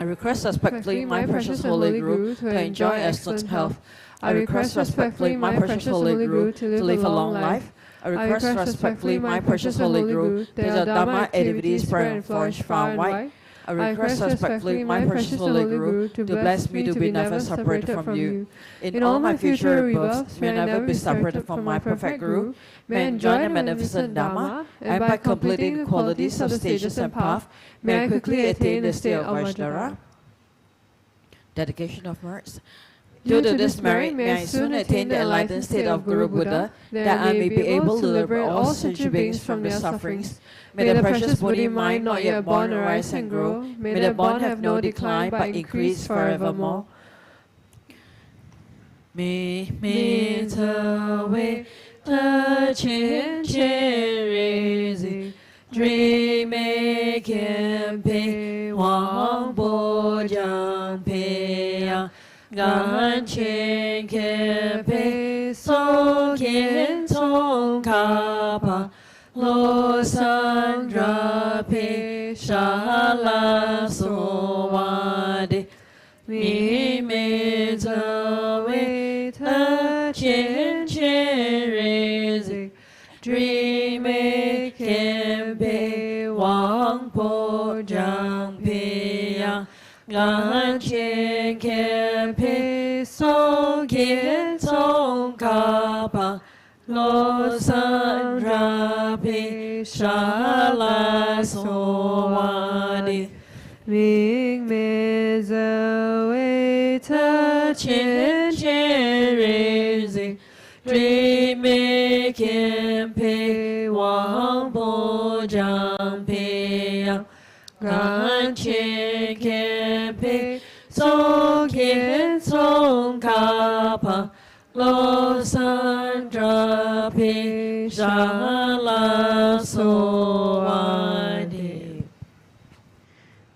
I request respectfully my precious Holy Guru to enjoy excellent health. I request respectfully my precious Holy Guru to live a long life. I request respectfully my precious Holy Guru that the Dharma activities spread and flourish far and wide. I request respectfully my precious Holy Guru to bless me to be never separated from you. In all my future rebirths, may I never be separated from my perfect Guru. May I enjoy the magnificent Dharma, and by completing the qualities of stages and path, may I quickly attain the state of Vajrayana. Dedication of merits. Due to this merit, may I soon attain the enlightened state of Guru Buddha, that I may be able to liberate all sentient beings from their sufferings. May the precious Bodhi mind not yet born arise and grow. May the bond have no decline but increase forevermore. May the way the Chen Chen dream making pay Wang Bo Jiang Pei Yang Gan Chen Ken Pei So Kien Tong Ka Pa Lo Sandra Pe Shala So Wa De Mi Me Zhe Wei Te Qian Qian Rei Zi Dream Making Pei Wang Po Jiang Pei Yang Gan Qian Qian Pei So Kien Tong Ka Pa Lo Sandra Pe Shala So Wa De Ming Me Zhe Wei Te Qian Qian Rei Zi Dream Making Pei Wang Po Jiang Pei Yang Gan Qian Qian Pei So Kien Tong Ka Pa Lo Sandra Pe Shala So Wa De.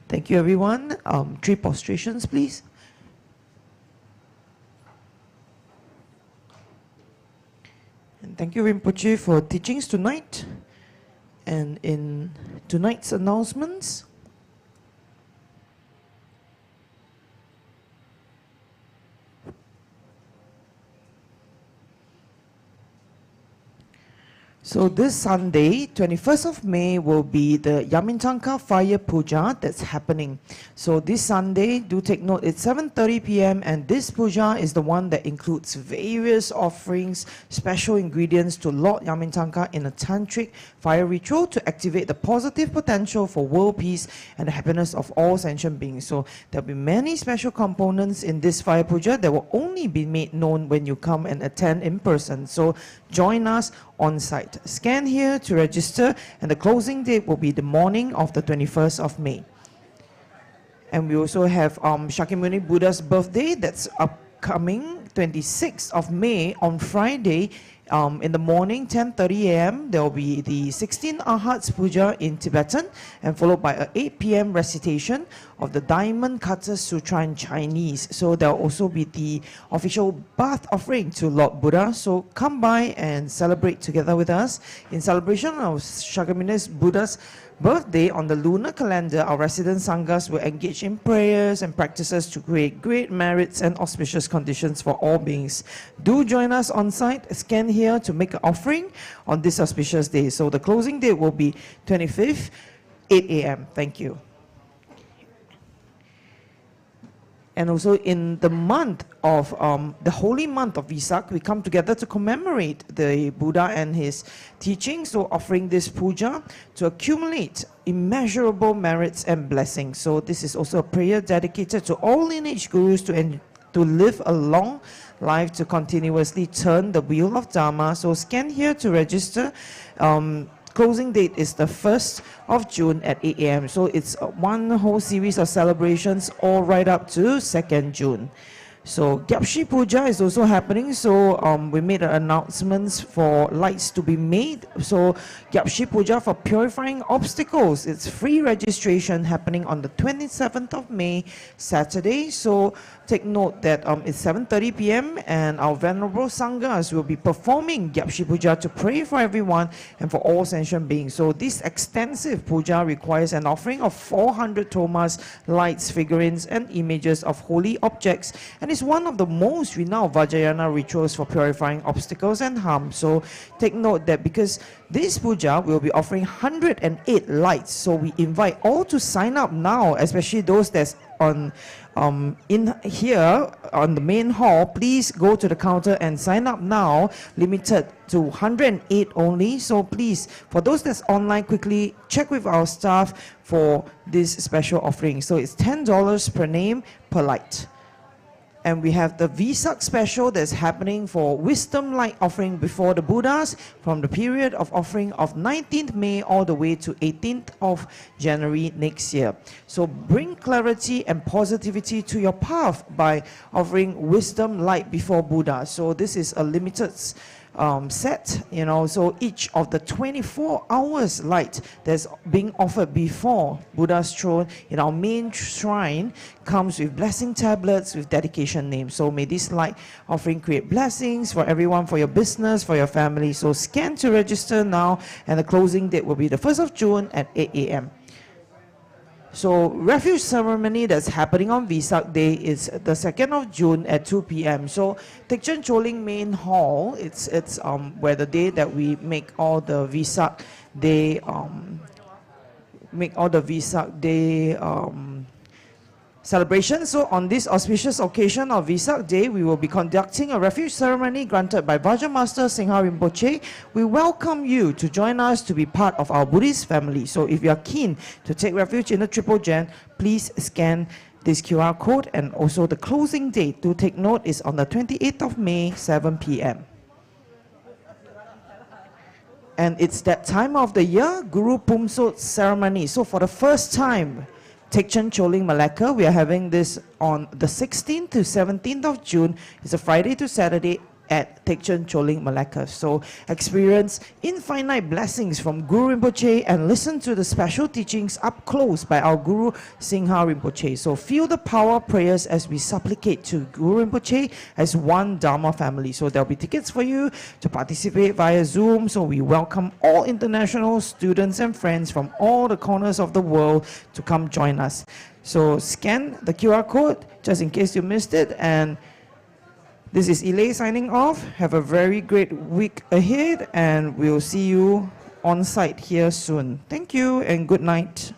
Thank you, everyone. 3 prostrations, please. And thank you, Rinpoche, for teachings tonight. And in tonight's announcements, so this Sunday, 21st of May, will be the Yamintangka Fire Puja that's happening. So this Sunday, do take note, it's 7:30 p.m. and this puja is the one that includes various offerings, special ingredients to Lord Yamintangka in a tantric fire ritual to activate the positive potential for world peace and the happiness of all sentient beings. So there'll be many special components in this fire puja that will only be made known when you come and attend in person. So join us on site. Scan here to register, and the closing date will be the morning of the 21st of May. And we also have Shakyamuni Buddha's birthday that's upcoming 26th of May on Friday. In the morning, 10:30 a.m., there will be the 16 Arhats Puja in Tibetan, and followed by a 8 p.m. recitation of the Diamond Cutter Sutra in Chinese. So there will also be the official bath offering to Lord Buddha. So come by and celebrate together with us. In celebration of Shakyamuni Buddha's birthday on the lunar calendar, our resident sanghas will engage in prayers and practices to create great merits and auspicious conditions for all beings. Do join us on site. Scan here to make an offering on this auspicious day. So the closing date will be 25th, 8 a.m. Thank you. And also in the month of, the holy month of Vesak, we come together to commemorate the Buddha and his teachings, so offering this puja to accumulate immeasurable merits and blessings. So this is also a prayer dedicated to all lineage gurus to live a long life, to continuously turn the wheel of Dharma. So scan here to register. Closing date is the 1st of June at 8 a.m. So it's one whole series of celebrations all right up to 2nd June. So Gyapshi Puja is also happening. So we made announcements for lights to be made. So Gyapshi Puja for purifying obstacles. It's free registration happening on the 27th of May, Saturday. So take note that it's 7:30 p.m. and our Venerable Sanghas will be performing Gyapshi Puja to pray for everyone and for all sentient beings. So this extensive puja requires an offering of 400 thomas, lights, figurines, and images of holy objects, and is one of the most renowned Vajrayana rituals for purifying obstacles and harm. So take note that because this puja will be offering 108 lights, so we invite all to sign up now, especially those that's on in here on the main hall. Please go to the counter and sign up now, limited to 108 only. So please, for those that's online, quickly check with our staff for this special offering. So it's $10 per name per light. And we have the Vesak special that's happening for Wisdom Light offering before the Buddhas from the period of offering of 19th May all the way to 18th of January next year. So bring clarity and positivity to your path by offering Wisdom Light before Buddha. So this is a limited set, you know, so each of the 24 hours light that's being offered before Buddha's throne in our main shrine comes with blessing tablets with dedication names. So may this light offering create blessings for everyone, for your business, for your family. So scan to register now, and the closing date will be the 1st of June at 8 a.m. So refuge ceremony that's happening on Vesak Day is the 2nd of June at 2 p.m. So Tekchen Choling Main Hall, it's where the day that we make all the Vesak Day celebrations. So on this auspicious occasion of Vesak Day, we will be conducting a refuge ceremony granted by Vajra Master Singha Rinpoche. We welcome you to join us to be part of our Buddhist family. So if you are keen to take refuge in the Triple Gen, please scan this QR code, and also the closing date to take note is on the 28th of May, 7 p.m. And it's that time of the year, Guru Pumsot ceremony. So for the first time, Tekchen Choling Malacca, we are having this on the 16th to 17th of June. It's a Friday to Saturday at Tekchen Choling Malacca. So experience infinite blessings from Guru Rinpoche and listen to the special teachings up close by our Guru Singha Rinpoche. So feel the power of prayers as we supplicate to Guru Rinpoche as one Dharma family. So there'll be tickets for you to participate via Zoom. So we welcome all international students and friends from all the corners of the world to come join us. So scan the QR code just in case you missed it. And this is Ile signing off. Have a very great week ahead, and we'll see you on site here soon. Thank you and good night.